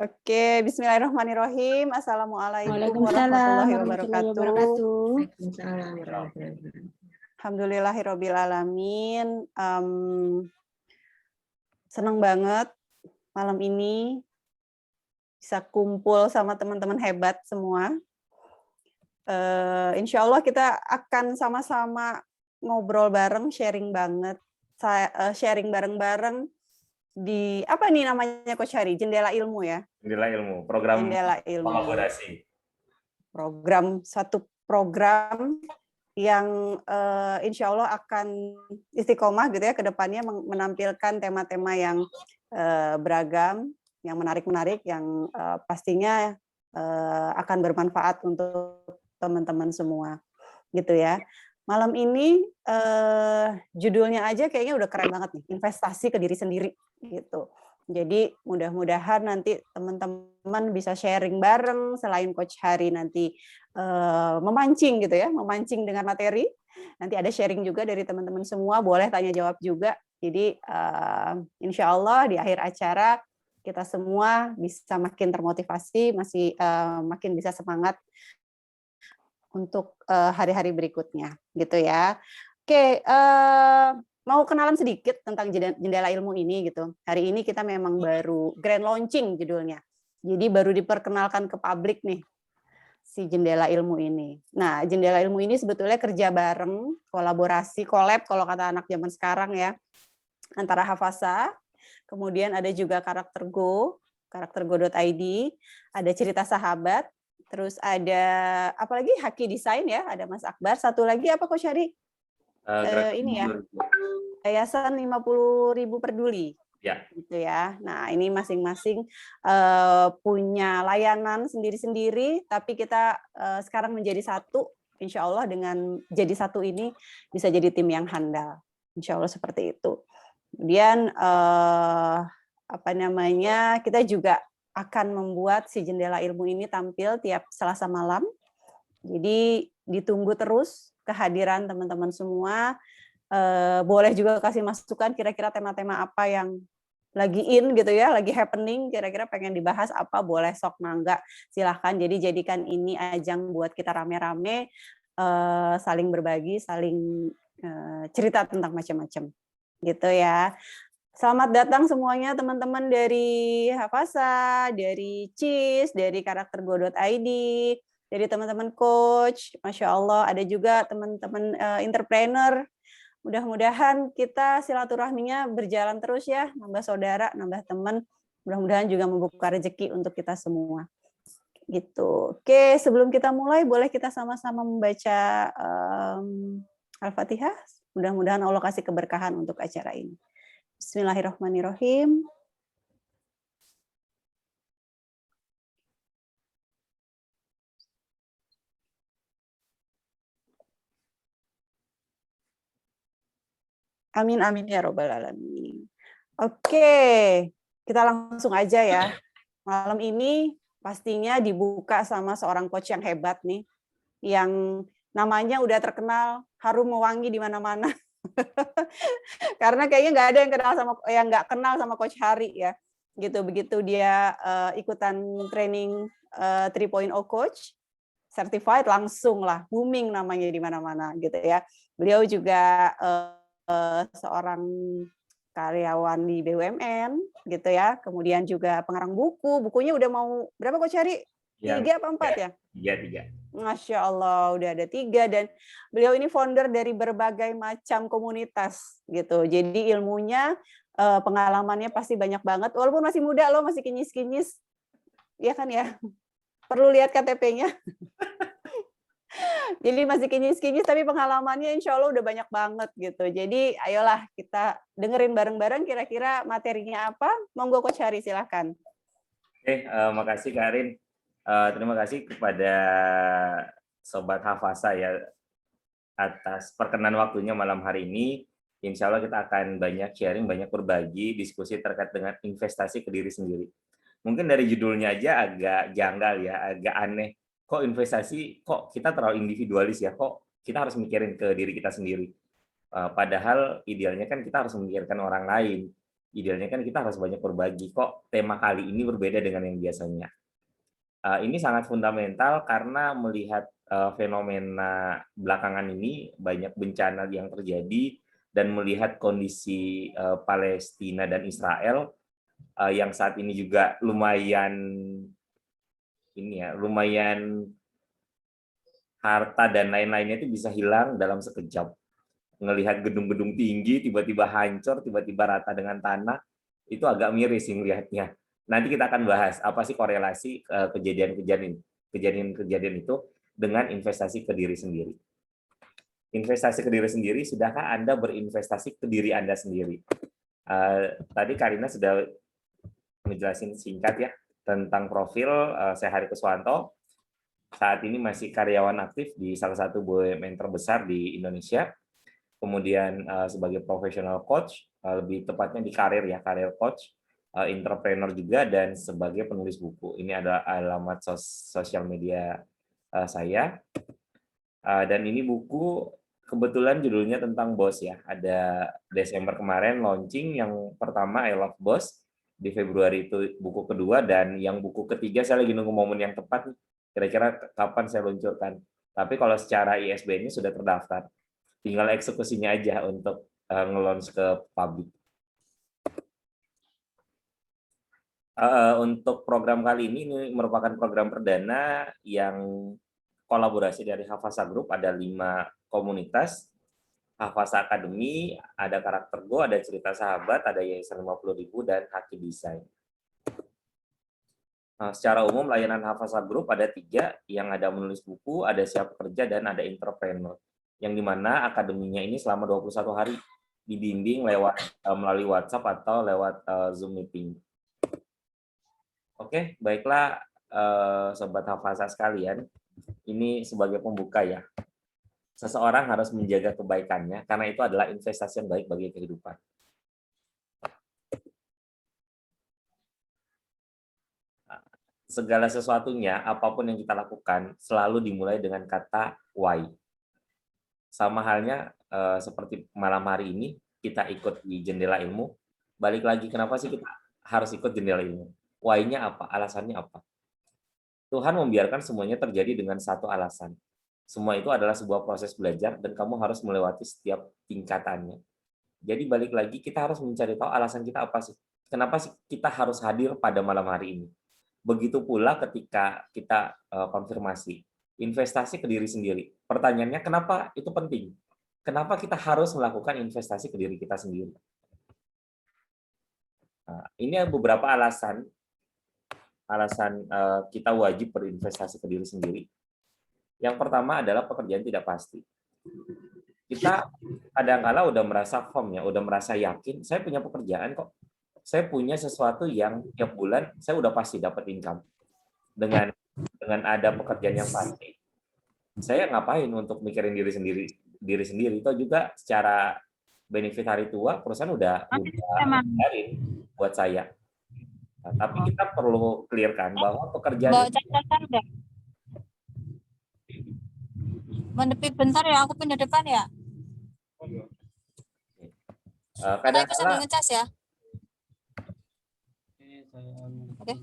Oke, bismillahirrahmanirrahim. Assalamualaikum Waalaikumsalam warahmatullahi warahmatullahi wabarakatuh. wabarakatuh. Waalaikumsalam warahmatullahi wabarakatuh. Alhamdulillahirrabbilalamin. Senang banget malam ini bisa kumpul sama teman-teman hebat semua. Insya Allah kita akan sama-sama ngobrol bareng, sharing banget. Sharing bareng-bareng di apa nih namanya Coach Hari? Jendela Ilmu ya? Jendela Ilmu, program Jendela Ilmu. kolaborasi. Satu program yang insya Allah akan istiqomah gitu ya ke depannya menampilkan tema-tema yang beragam, yang menarik-menarik, yang pastinya akan bermanfaat untuk teman-teman semua gitu ya. Malam ini judulnya aja kayaknya udah keren banget nih, investasi ke diri sendiri gitu. Jadi mudah-mudahan nanti teman-teman bisa sharing bareng, selain Coach Hari nanti memancing gitu ya, memancing dengan materi. Nanti ada sharing juga dari teman-teman semua, boleh tanya jawab juga. Jadi insya Allah di akhir acara kita semua bisa makin termotivasi, makin bisa semangat untuk hari-hari berikutnya gitu ya. Oke, mau kenalan sedikit tentang Jendela Ilmu ini gitu. Hari ini kita memang baru grand launching judulnya. Jadi baru diperkenalkan ke publik nih si Jendela Ilmu ini. Nah, Jendela Ilmu ini sebetulnya kerja bareng, kolaborasi, collab kalau kata anak zaman sekarang ya, antara Hafasa, kemudian ada juga karaktergo.id, ada Cerita Sahabat, terus ada apalagi Haki Desain ya, ada Mas Akbar. Satu lagi apa Coach Hari? Ini ya, Yayasan 50.000 Peduli. Ya. Gitu ya. Nah, ini masing-masing punya layanan sendiri-sendiri, tapi kita sekarang menjadi satu. Insya Allah dengan jadi satu ini bisa jadi tim yang handal. Insya Allah seperti itu. Kemudian kita juga akan membuat si Jendela Ilmu ini tampil tiap Selasa malam. Jadi ditunggu terus kehadiran teman-teman semua. Boleh juga kasih masukan kira-kira tema-tema apa yang lagi in gitu ya, lagi happening, kira-kira pengen dibahas apa, boleh sok mangga, silahkan. Jadi jadikan ini ajang buat kita rame-rame, saling berbagi, saling cerita tentang macam-macam gitu ya. Selamat datang semuanya teman-teman dari Hafasa, dari CIS, dari karaktergo.id, dari teman-teman coach, Masya Allah, ada juga teman-teman entrepreneur. Mudah-mudahan kita silaturahminya berjalan terus ya, nambah saudara, nambah teman, mudah-mudahan juga membuka rezeki untuk kita semua. Gitu. Oke, sebelum kita mulai, boleh kita sama-sama membaca Al-Fatihah. Mudah-mudahan Allah kasih keberkahan untuk acara ini. Bismillahirrahmanirrahim. Amin, amin ya robbal alamin. Oke, kita langsung aja ya. Malam ini pastinya dibuka sama seorang coach yang hebat nih, yang namanya udah terkenal, harum mewangi di mana-mana. Karena kayaknya nggak ada yang nggak kenal sama Coach Hari ya. Gitu, begitu dia ikutan training 3.0 coach certified, langsung lah booming namanya di mana-mana gitu ya. Beliau juga seorang karyawan di BUMN gitu ya. Kemudian juga pengarang buku. Bukunya udah mau berapa Coach Hari? 3 apa 4 ya? 3. Masya Allah, udah ada 3, dan beliau ini founder dari berbagai macam komunitas gitu. Jadi ilmunya, pengalamannya pasti banyak banget. Walaupun masih muda loh, masih kinyis-kinyis, ya kan ya. Perlu lihat KTP-nya. Jadi masih kinyis-kinyis, tapi pengalamannya insya Allah udah banyak banget gitu. Jadi ayolah kita dengerin bareng-bareng kira-kira materinya apa. Monggo Coach Hari, silahkan. Oke, makasih Karin. Terima kasih kepada Sobat Hafasa ya atas perkenan waktunya malam hari ini. Insya Allah kita akan banyak sharing, banyak berbagi, diskusi terkait dengan investasi ke diri sendiri. Mungkin dari judulnya aja agak janggal ya, agak aneh. Kok investasi, kok kita terlalu individualis ya, kok kita harus mikirin ke diri kita sendiri. Padahal idealnya kan kita harus memikirkan orang lain. Idealnya kan kita harus banyak berbagi. Kok tema kali ini berbeda dengan yang biasanya? Ini sangat fundamental karena melihat fenomena belakangan ini banyak bencana yang terjadi dan melihat kondisi Palestina dan Israel yang saat ini juga lumayan harta dan lain-lainnya itu bisa hilang dalam sekejap. Ngelihat gedung-gedung tinggi tiba-tiba hancur, tiba-tiba rata dengan tanah, itu agak miris sih melihatnya. Nanti kita akan bahas apa sih korelasi kejadian-kejadian itu dengan investasi ke diri sendiri. Investasi ke diri sendiri, sudahkah Anda berinvestasi ke diri Anda sendiri? Tadi Karina sudah menjelaskan singkat ya tentang profil saya Hari Kuswanto. Saat ini masih karyawan aktif di salah satu BUMN terbesar di Indonesia. Kemudian sebagai professional coach, lebih tepatnya di karir coach, entrepreneur juga, dan sebagai penulis buku. Ini adalah alamat sosial media saya. Dan ini buku kebetulan judulnya tentang bos ya. Ada Desember kemarin launching yang pertama I Love Boss, di Februari itu buku kedua, dan yang buku ketiga saya lagi nunggu momen yang tepat kira-kira kapan saya luncurkan. Tapi kalau secara ISBN-nya sudah terdaftar. Tinggal eksekusinya aja untuk nge-launch ke publik. Untuk program kali ini merupakan program perdana yang kolaborasi dari Hafasa Group. Ada 5 komunitas. Hafasa Academy, ada Karakter Go, ada Cerita Sahabat, ada Yayasan 50.000, dan Haki Desain. Secara umum layanan Hafasa Group ada 3, yang ada menulis buku, ada siap kerja, dan ada entrepreneur. Yang dimana akademinya ini selama 21 hari dibimbing melalui WhatsApp atau lewat Zoom meeting. Oke, baiklah Sobat Hafasa sekalian, ini sebagai pembuka ya. Seseorang harus menjaga kebaikannya, karena itu adalah investasi yang baik bagi kehidupan. Segala sesuatunya, apapun yang kita lakukan, selalu dimulai dengan kata why. Sama halnya seperti malam hari ini, kita ikut di Jendela Ilmu. Balik lagi, kenapa sih kita harus ikut Jendela Ilmu? Why-nya apa? Alasannya apa? Tuhan membiarkan semuanya terjadi dengan satu alasan. Semua itu adalah sebuah proses belajar, dan kamu harus melewati setiap tingkatannya. Jadi balik lagi, kita harus mencari tahu alasan kita apa sih? Kenapa sih kita harus hadir pada malam hari ini? Begitu pula ketika kita konfirmasi, investasi ke diri sendiri. Pertanyaannya, kenapa itu penting? Kenapa kita harus melakukan investasi ke diri kita sendiri? Nah, ini beberapa alasan kita wajib berinvestasi ke diri sendiri. Yang pertama adalah pekerjaan tidak pasti. Kita kadang-kala udah merasa firm ya, udah merasa yakin, saya punya pekerjaan kok. Saya punya sesuatu yang tiap bulan saya udah pasti dapat income. Dengan ada pekerjaan yang pasti, saya ngapain untuk mikirin diri sendiri. Itu juga secara benefit hari tua perusahaan udah ngajarin buat saya. Nah, tapi kita perlu clearkan bahwa pekerjaan Mendepi bentar ya, aku pindah depan ya. Kadang-kadang sambil ngecas ya. Oke.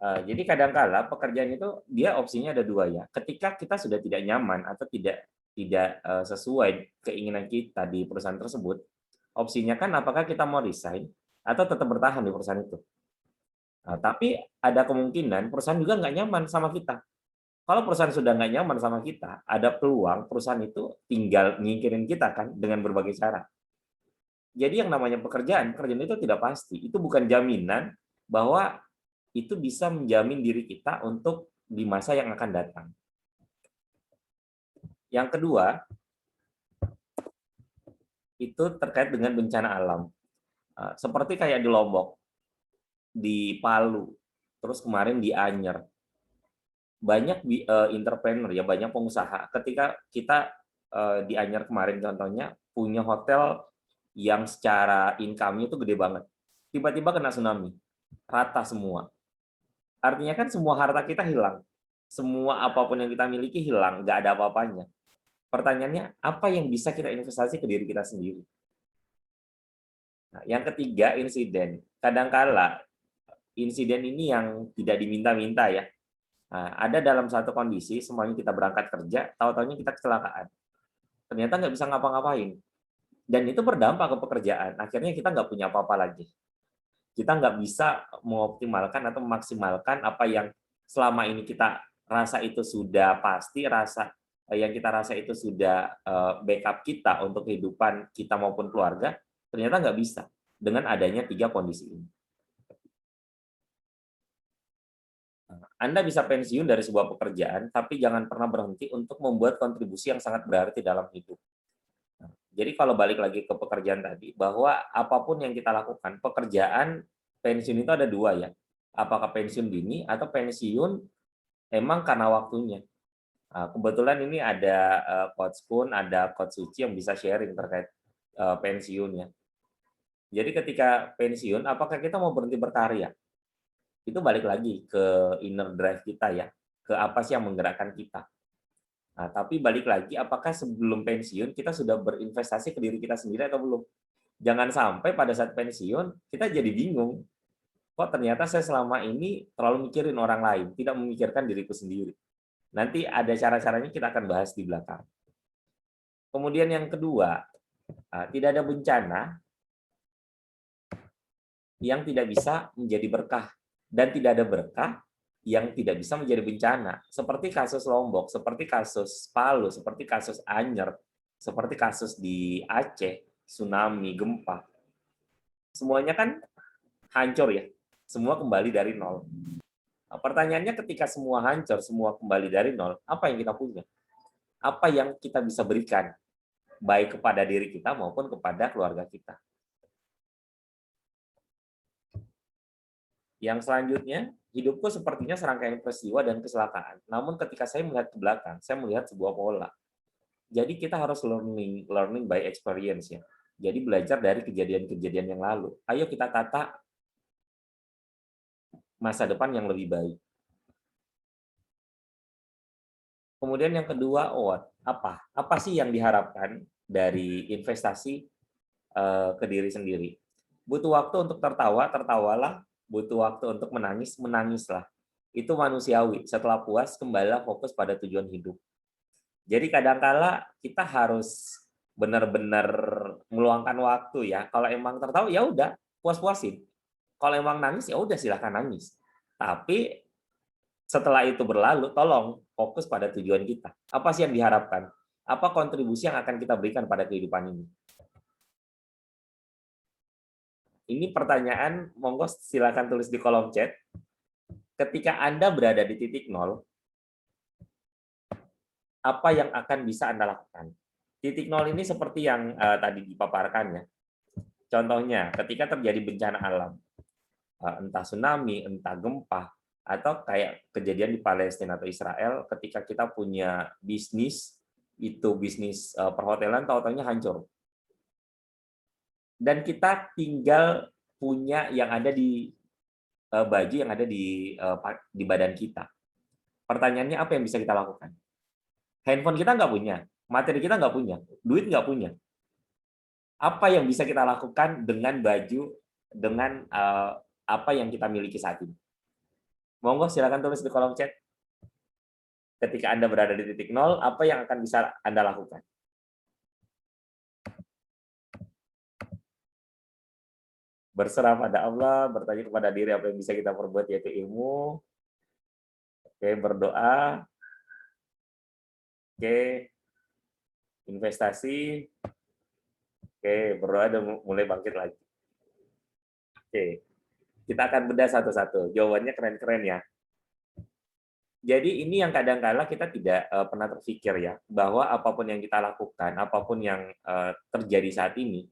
Jadi kadang-kala pekerjaan itu dia opsinya ada 2 ya. Ketika kita sudah tidak nyaman atau tidak sesuai keinginan kita di perusahaan tersebut, opsinya kan apakah kita mau resign atau tetap bertahan di perusahaan itu. Nah, tapi ada kemungkinan perusahaan juga nggak nyaman sama kita. Kalau perusahaan sudah nggak nyaman sama kita, ada peluang perusahaan itu tinggal nyingkirin kita kan dengan berbagai cara. Jadi yang namanya pekerjaan itu tidak pasti. Itu bukan jaminan bahwa itu bisa menjamin diri kita untuk di masa yang akan datang. Yang kedua, itu terkait dengan bencana alam. Seperti kayak di Lombok, di Palu, terus kemarin di Anyer. Banyak entrepreneur ya, banyak pengusaha. Ketika kita di Anyer kemarin contohnya punya hotel yang secara income-nya itu gede banget. Tiba-tiba kena tsunami, rata semua. Artinya kan semua harta kita hilang. Semua apapun yang kita miliki hilang, nggak ada apa-apanya. Pertanyaannya, apa yang bisa kita investasi ke diri kita sendiri? Nah, yang ketiga, insiden. Kadangkala insiden ini yang tidak diminta-minta ya. Nah, ada dalam satu kondisi, semuanya kita berangkat kerja, tahu-tahunya kita kecelakaan. Ternyata nggak bisa ngapa-ngapain. Dan itu berdampak ke pekerjaan. Akhirnya kita nggak punya apa-apa lagi. Kita nggak bisa mengoptimalkan atau memaksimalkan apa yang selama ini kita rasa itu sudah pasti, yang kita rasa itu sudah backup kita untuk kehidupan kita maupun keluarga, ternyata nggak bisa dengan adanya 3 kondisi ini. Anda bisa pensiun dari sebuah pekerjaan, tapi jangan pernah berhenti untuk membuat kontribusi yang sangat berarti dalam hidup. Jadi kalau balik lagi ke pekerjaan tadi, bahwa apapun yang kita lakukan, pekerjaan, pensiun itu ada 2 ya. Apakah pensiun dini atau pensiun emang karena waktunya. Nah, kebetulan ini ada Coach Kun, ada Coach Suci yang bisa sharing terkait pensiunnya. Jadi ketika pensiun, apakah kita mau berhenti berkarya? Itu balik lagi ke inner drive kita ya, ke apa sih yang menggerakkan kita. Nah, tapi balik lagi, apakah sebelum pensiun kita sudah berinvestasi ke diri kita sendiri atau belum? Jangan sampai pada saat pensiun kita jadi bingung. Kok ternyata saya selama ini terlalu mikirin orang lain, tidak memikirkan diriku sendiri. Nanti ada cara-caranya kita akan bahas di belakang. Kemudian yang kedua, tidak ada bencana yang tidak bisa menjadi berkah. Dan tidak ada berkah yang tidak bisa menjadi bencana. Seperti kasus Lombok, seperti kasus Palu, seperti kasus Anyer, seperti kasus di Aceh, tsunami, gempa. Semuanya kan hancur ya. Semua kembali dari nol. Nah, pertanyaannya ketika semua hancur, semua kembali dari nol, apa yang kita punya? Apa yang kita bisa berikan? Baik kepada diri kita maupun kepada keluarga kita. Yang selanjutnya, hidupku sepertinya serangkaian peristiwa dan kecelakaan. Namun ketika saya melihat ke belakang, saya melihat sebuah pola. Jadi kita harus learning by experience ya. Jadi belajar dari kejadian-kejadian yang lalu. Ayo kita tata masa depan yang lebih baik. Kemudian yang kedua, apa sih yang diharapkan dari investasi ke diri sendiri? Butuh waktu untuk tertawa, tertawalah. Butuh waktu untuk menangis, menangislah. Itu manusiawi. Setelah puas, kembalilah fokus pada tujuan hidup. Jadi kadangkala kita harus benar-benar meluangkan waktu ya. Kalau emang tertawa ya udah, puas-puasin. Kalau emang nangis ya udah silahkan nangis. Tapi setelah itu berlalu, tolong fokus pada tujuan kita. Apa sih yang diharapkan? Apa kontribusi yang akan kita berikan pada kehidupan ini? Ini pertanyaan, monggo silakan tulis di kolom chat. Ketika Anda berada di titik nol, apa yang akan bisa Anda lakukan? Titik nol ini seperti yang tadi dipaparkan ya. Contohnya, ketika terjadi bencana alam, entah tsunami, entah gempa, atau kayak kejadian di Palestina atau Israel, ketika kita punya bisnis, itu bisnis perhotelan, tahu-tahunya hancur. Dan kita tinggal punya yang ada di baju yang ada di badan kita. Pertanyaannya apa yang bisa kita lakukan? Handphone kita nggak punya, materi kita nggak punya, duit nggak punya. Apa yang bisa kita lakukan dengan baju, dengan apa yang kita miliki saat ini? Monggo silakan tulis di kolom chat. Ketika Anda berada di titik nol, apa yang akan bisa Anda lakukan? Berserah pada Allah, bertanya kepada diri apa yang bisa kita perbuat, yaitu ilmu. Oke, berdoa. Oke, investasi. Oke, berdoa dan mulai bangkit lagi. Oke, kita akan bedah satu-satu. Jawabannya keren-keren ya. Jadi ini yang kadang-kala kita tidak pernah terpikir ya, bahwa apapun yang kita lakukan, apapun yang terjadi saat ini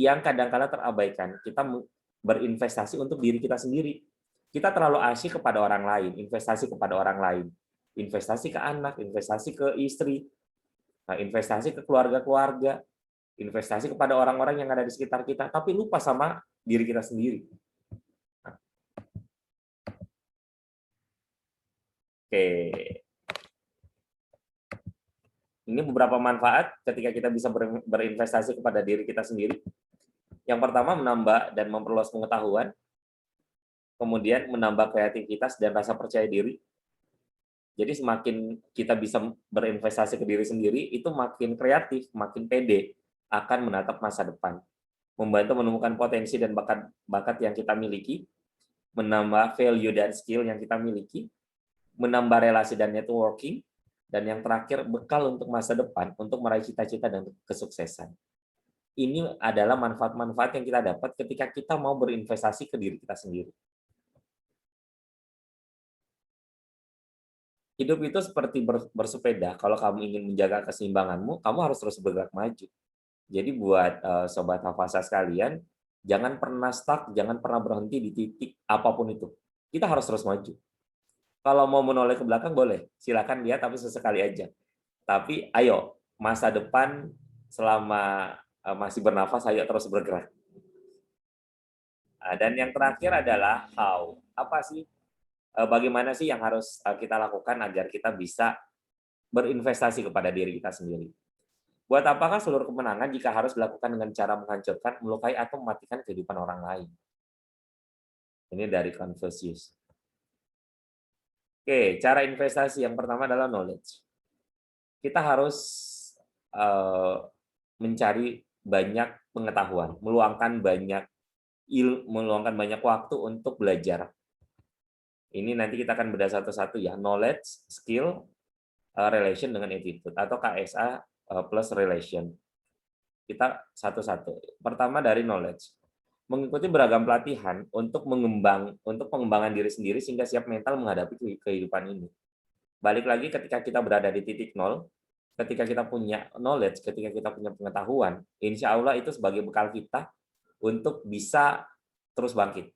yang kadang-kala terabaikan. Kita berinvestasi untuk diri kita sendiri. Kita terlalu asyik kepada orang lain, investasi kepada orang lain. Investasi ke anak, investasi ke istri, investasi ke keluarga-keluarga, investasi kepada orang-orang yang ada di sekitar kita, tapi lupa sama diri kita sendiri. Oke. Ini beberapa manfaat ketika kita bisa berinvestasi kepada diri kita sendiri. Yang pertama, menambah dan memperluas pengetahuan. Kemudian menambah kreativitas dan rasa percaya diri. Jadi semakin kita bisa berinvestasi ke diri sendiri, itu makin kreatif, makin pede akan menatap masa depan. Membantu menemukan potensi dan bakat yang kita miliki, menambah value dan skill yang kita miliki, menambah relasi dan networking, dan yang terakhir, bekal untuk masa depan, untuk meraih cita-cita dan kesuksesan. Ini adalah manfaat-manfaat yang kita dapat ketika kita mau berinvestasi ke diri kita sendiri. Hidup itu seperti bersepeda. Kalau kamu ingin menjaga keseimbanganmu, kamu harus terus bergerak maju. Jadi buat Sobat Hafasa sekalian, jangan pernah stuck, jangan pernah berhenti di titik apapun itu. Kita harus terus maju. Kalau mau menoleh ke belakang boleh, silakan lihat, tapi sesekali aja. Tapi ayo, masa depan selama masih bernafas, ayo terus bergerak. Dan yang terakhir adalah how. Apa sih? Bagaimana sih yang harus kita lakukan agar kita bisa berinvestasi kepada diri kita sendiri? Buat apakah seluruh kemenangan jika harus dilakukan dengan cara menghancurkan, melukai, atau mematikan kehidupan orang lain? Ini dari Confucius. Oke, cara investasi yang pertama adalah knowledge. Kita harus mencari banyak pengetahuan, meluangkan banyak waktu untuk belajar. Ini nanti kita akan bedah satu-satu ya, knowledge, skill, relation dengan attitude, atau KSA plus relation. Kita satu-satu. Pertama dari knowledge. Mengikuti beragam pelatihan untuk pengembangan diri sendiri sehingga siap mental menghadapi kehidupan ini. Balik lagi ketika kita berada di titik nol, ketika kita punya knowledge, ketika kita punya pengetahuan, insya Allah itu sebagai bekal kita untuk bisa terus bangkit.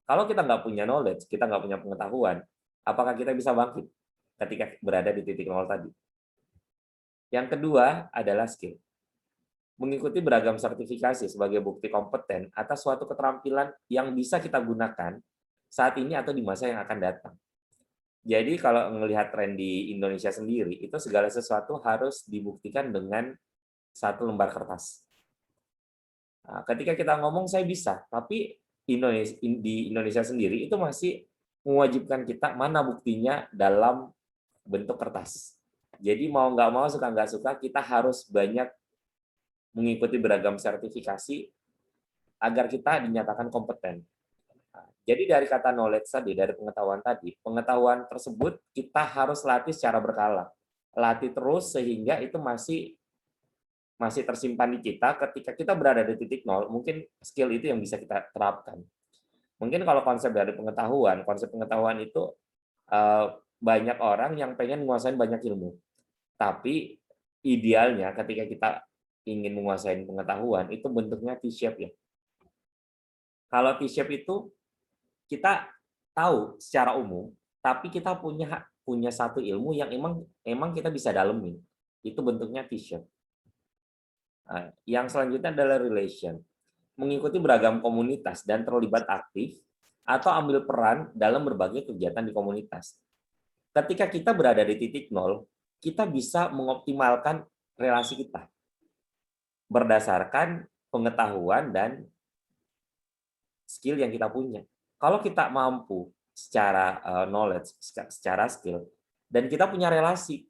Kalau kita nggak punya knowledge, kita nggak punya pengetahuan, apakah kita bisa bangkit ketika berada di titik nol tadi? Yang kedua adalah skill. Mengikuti beragam sertifikasi sebagai bukti kompeten atas suatu keterampilan yang bisa kita gunakan saat ini atau di masa yang akan datang. Jadi kalau melihat tren di Indonesia sendiri, itu segala sesuatu harus dibuktikan dengan satu lembar kertas. Nah, ketika kita ngomong saya bisa, tapi di Indonesia sendiri itu masih mewajibkan kita mana buktinya dalam bentuk kertas. Jadi mau nggak mau, suka nggak suka, kita harus banyak mengikuti beragam sertifikasi agar kita dinyatakan kompeten. Jadi dari kata knowledge tadi, dari pengetahuan tersebut kita harus latih secara berkala. Latih terus sehingga itu masih tersimpan di kita ketika kita berada di titik nol, mungkin skill itu yang bisa kita terapkan. Mungkin kalau konsep pengetahuan itu banyak orang yang pengen menguasai banyak ilmu. Tapi idealnya ketika kita ingin menguasai pengetahuan, itu bentuknya T-shape ya. Kalau T-shape itu kita tahu secara umum, tapi kita punya satu ilmu yang emang kita bisa dalemin. Itu bentuknya T-shape. Nah, yang selanjutnya adalah relation. Mengikuti beragam komunitas dan terlibat aktif atau ambil peran dalam berbagai kegiatan di komunitas. Ketika kita berada di titik nol, kita bisa mengoptimalkan relasi kita berdasarkan pengetahuan dan skill yang kita punya. Kalau kita mampu secara knowledge, secara skill, dan kita punya relasi,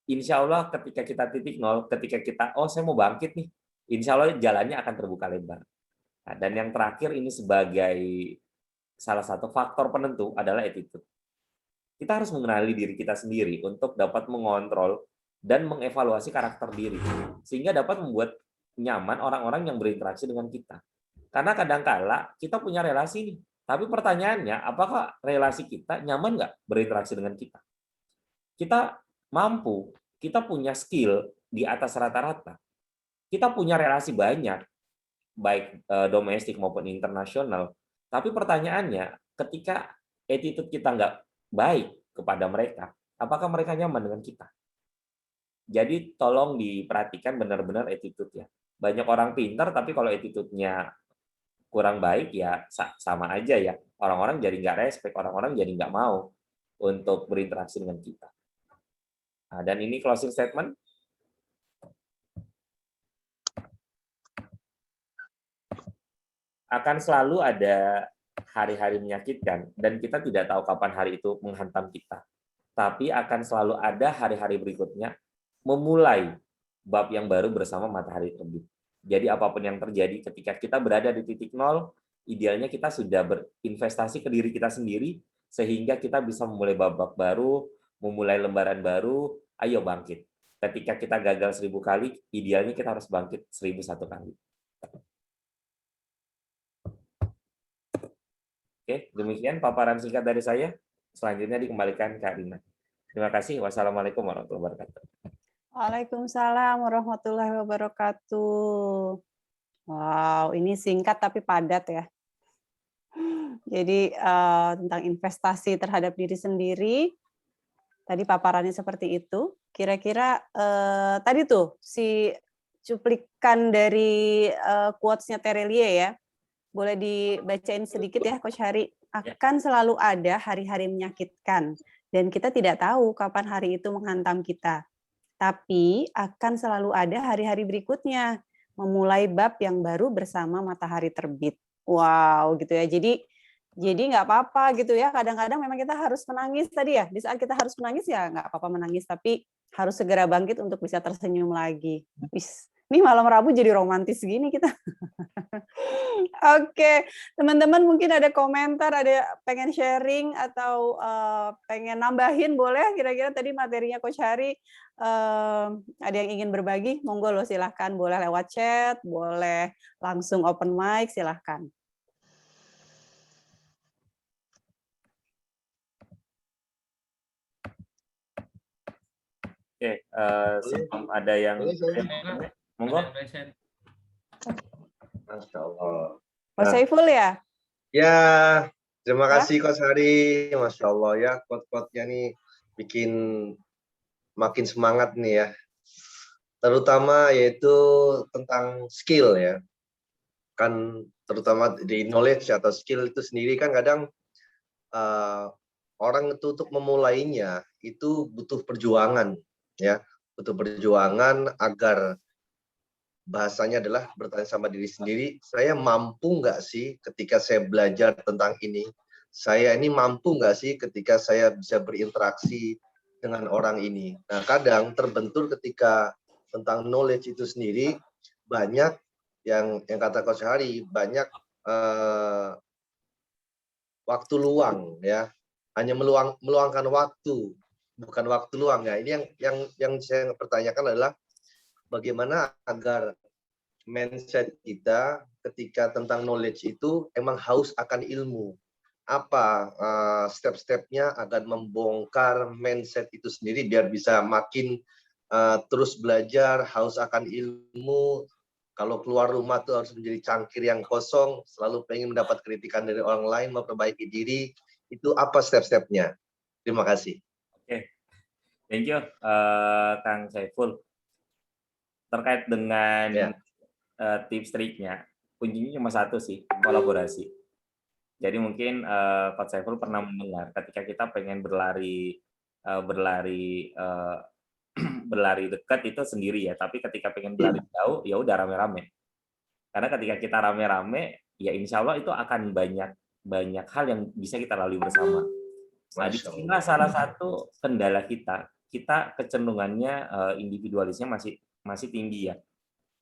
insya Allah ketika kita titik nol, ketika kita, saya mau bangkit nih, insya Allah jalannya akan terbuka lebar. Nah, dan yang terakhir ini sebagai salah satu faktor penentu adalah attitude. Kita harus mengenali diri kita sendiri untuk dapat mengontrol dan mengevaluasi karakter diri, sehingga dapat membuat nyaman orang-orang yang berinteraksi dengan kita. Karena kadang-kala kita punya relasi nih, tapi pertanyaannya, apakah relasi kita nyaman nggak berinteraksi dengan kita? Kita mampu, kita punya skill di atas rata-rata, kita punya relasi banyak, baik domestik maupun internasional, tapi pertanyaannya, ketika attitude kita nggak baik kepada mereka, apakah mereka nyaman dengan kita? Jadi tolong diperhatikan benar-benar attitude-nya. Banyak orang pintar, tapi kalau attitude-nya kurang baik, ya sama aja ya. Orang-orang jadi nggak respect, orang-orang jadi nggak mau untuk berinteraksi dengan kita. Nah, dan ini closing statement. Akan selalu ada hari-hari menyakitkan, dan kita tidak tahu kapan hari itu menghantam kita. Tapi akan selalu ada hari-hari berikutnya, memulai bab yang baru bersama matahari terbit. Jadi apapun yang terjadi ketika kita berada di titik nol, idealnya kita sudah berinvestasi ke diri kita sendiri, sehingga kita bisa memulai babak baru, memulai lembaran baru, ayo bangkit. Ketika kita gagal 1000 kali, idealnya kita harus bangkit 1001 kali. Oke, demikian paparan singkat dari saya. Selanjutnya dikembalikan ke Arina. Terima kasih. Wassalamualaikum warahmatullahi wabarakatuh. Waalaikumsalam warahmatullahi wabarakatuh. Wow, ini singkat tapi padat ya. Jadi tentang investasi terhadap diri sendiri, tadi paparannya seperti itu. Kira-kira tadi tuh si cuplikan dari quotes-nya Terelie ya, boleh dibacain sedikit ya Coach Hari. Akan selalu ada hari-hari menyakitkan, dan kita tidak tahu kapan hari itu menghantam kita. Tapi akan selalu ada hari-hari berikutnya, memulai bab yang baru bersama matahari terbit. Wow, gitu ya. Jadi nggak apa-apa gitu ya. Kadang-kadang memang kita harus menangis tadi ya. Di saat kita harus menangis ya nggak apa-apa menangis, tapi harus segera bangkit untuk bisa tersenyum lagi. Wis, ini malam Rabu jadi romantis gini kita. Oke, teman-teman mungkin ada komentar, ada pengen sharing atau pengen nambahin boleh. Kira-kira tadi materinya Coach Hari ada yang ingin berbagi, monggo loh silahkan. Boleh lewat chat, boleh langsung open mic, silahkan. Oke, sebelum ada yang monggo. Masya Allah. Mas Saiful ya? Ya, terima kasih Coach Hari. Masya Allah ya, quote-quote-nya nih bikin makin semangat nih ya. Terutama yaitu tentang skill ya. Kan terutama di knowledge atau skill itu sendiri kan kadang orang itu untuk memulainya itu butuh perjuangan ya. Butuh perjuangan agar bahasanya adalah bertanya sama diri sendiri, saya mampu nggak sih ketika saya belajar tentang ini? Saya ini mampu nggak sih ketika saya bisa berinteraksi dengan orang ini? Nah, kadang terbentur ketika tentang knowledge itu sendiri, banyak yang kata Coach Hari, banyak waktu luang ya, hanya meluangkan waktu, bukan waktu luang ya. Ini yang saya pertanyakan adalah bagaimana agar mindset kita ketika tentang knowledge itu emang haus akan ilmu. Apa step-stepnya agar membongkar mindset itu sendiri biar bisa makin terus belajar, haus akan ilmu. Kalau keluar rumah tuh harus menjadi cangkir yang kosong, selalu pengen mendapat kritikan dari orang lain, memperbaiki diri. Itu apa step-stepnya? Terima kasih. Oke, thank you Kang Saiful. Terkait dengan tips triknya, kuncinya cuma satu sih, kolaborasi. Jadi mungkin Coach Saiful pernah mendengar ketika kita pengen berlari dekat itu sendiri ya, tapi ketika pengen berlari jauh ya udah rame-rame. Karena ketika kita rame-rame, ya insya Allah itu akan banyak hal yang bisa kita lalui bersama. Nah, disinilah salah satu kendala kita kecenderungannya individualisnya masih tinggi ya.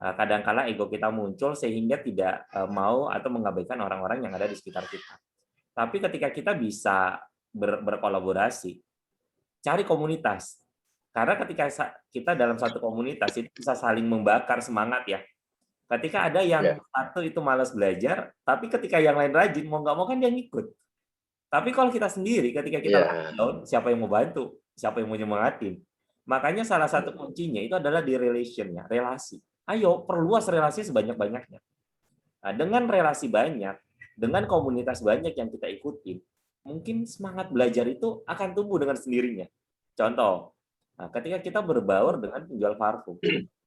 Kadang-kala ego kita muncul sehingga tidak mau atau mengabaikan orang-orang yang ada di sekitar kita. Tapi ketika kita bisa berkolaborasi, cari komunitas. Karena ketika kita dalam satu komunitas itu bisa saling membakar semangat ya. Ketika ada yang satu itu malas belajar, tapi ketika yang lain rajin, mau nggak mau kan dia ngikut. Tapi kalau kita sendiri, ketika kita down, siapa yang mau bantu? Siapa yang mau nyemangatin? Makanya salah satu kuncinya itu adalah di relation-nya, relasi. Ayo, perluas relasi sebanyak-banyaknya. Nah, dengan relasi banyak, dengan komunitas banyak yang kita ikutin, mungkin semangat belajar itu akan tumbuh dengan sendirinya. Contoh, ketika kita berbaur dengan penjual parfum,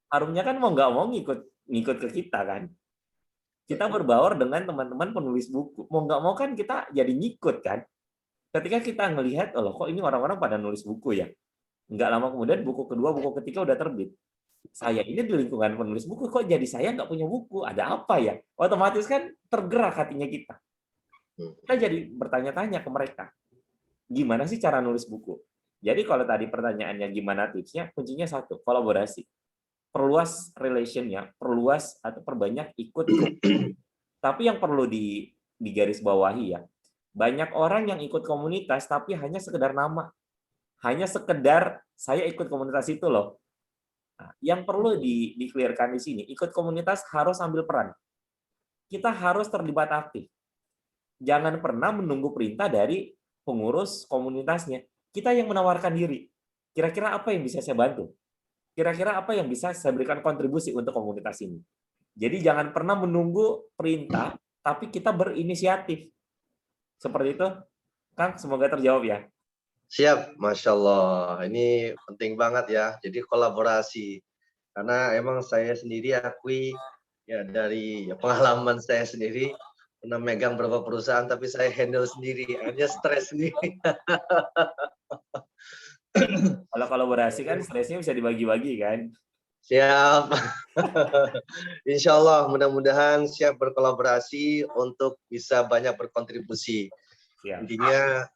parfumnya kan mau nggak mau ngikut ke kita kan. Kita berbaur dengan teman-teman penulis buku, mau nggak mau kan kita jadi ngikut kan. Ketika kita ngelihat, oh kok ini orang-orang pada nulis buku ya. Nggak lama kemudian buku kedua, buku ketiga udah terbit. Saya ini di lingkungan penulis buku, kok jadi saya nggak punya buku? Ada apa ya? Otomatis kan tergerak hatinya kita. Kita jadi bertanya-tanya ke mereka, gimana sih cara nulis buku? Jadi kalau tadi pertanyaannya gimana tipsnya, kuncinya satu, kolaborasi. Perluas relation-nya, perluas atau perbanyak ikut. Tapi yang perlu digarisbawahi ya, banyak orang yang ikut komunitas tapi hanya sekedar nama. Hanya sekedar saya ikut komunitas itu loh. Nah, yang perlu di-clearkan di sini, ikut komunitas harus ambil peran. Kita harus terlibat aktif. Jangan pernah menunggu perintah dari pengurus komunitasnya. Kita yang menawarkan diri. Kira-kira apa yang bisa saya bantu? Kira-kira apa yang bisa saya berikan kontribusi untuk komunitas ini? Jadi jangan pernah menunggu perintah, tapi kita berinisiatif. Seperti itu, Kang, semoga terjawab ya. Siap, Masya Allah. Ini penting banget ya. Jadi kolaborasi. Karena emang saya sendiri akui ya dari pengalaman saya sendiri pernah megang beberapa perusahaan tapi saya handle sendiri, hanya stres sendiri. Kalau kolaborasi kan stresnya bisa dibagi-bagi kan. Siap. Insya Allah mudah-mudahan siap berkolaborasi untuk bisa banyak berkontribusi. Siap. Intinya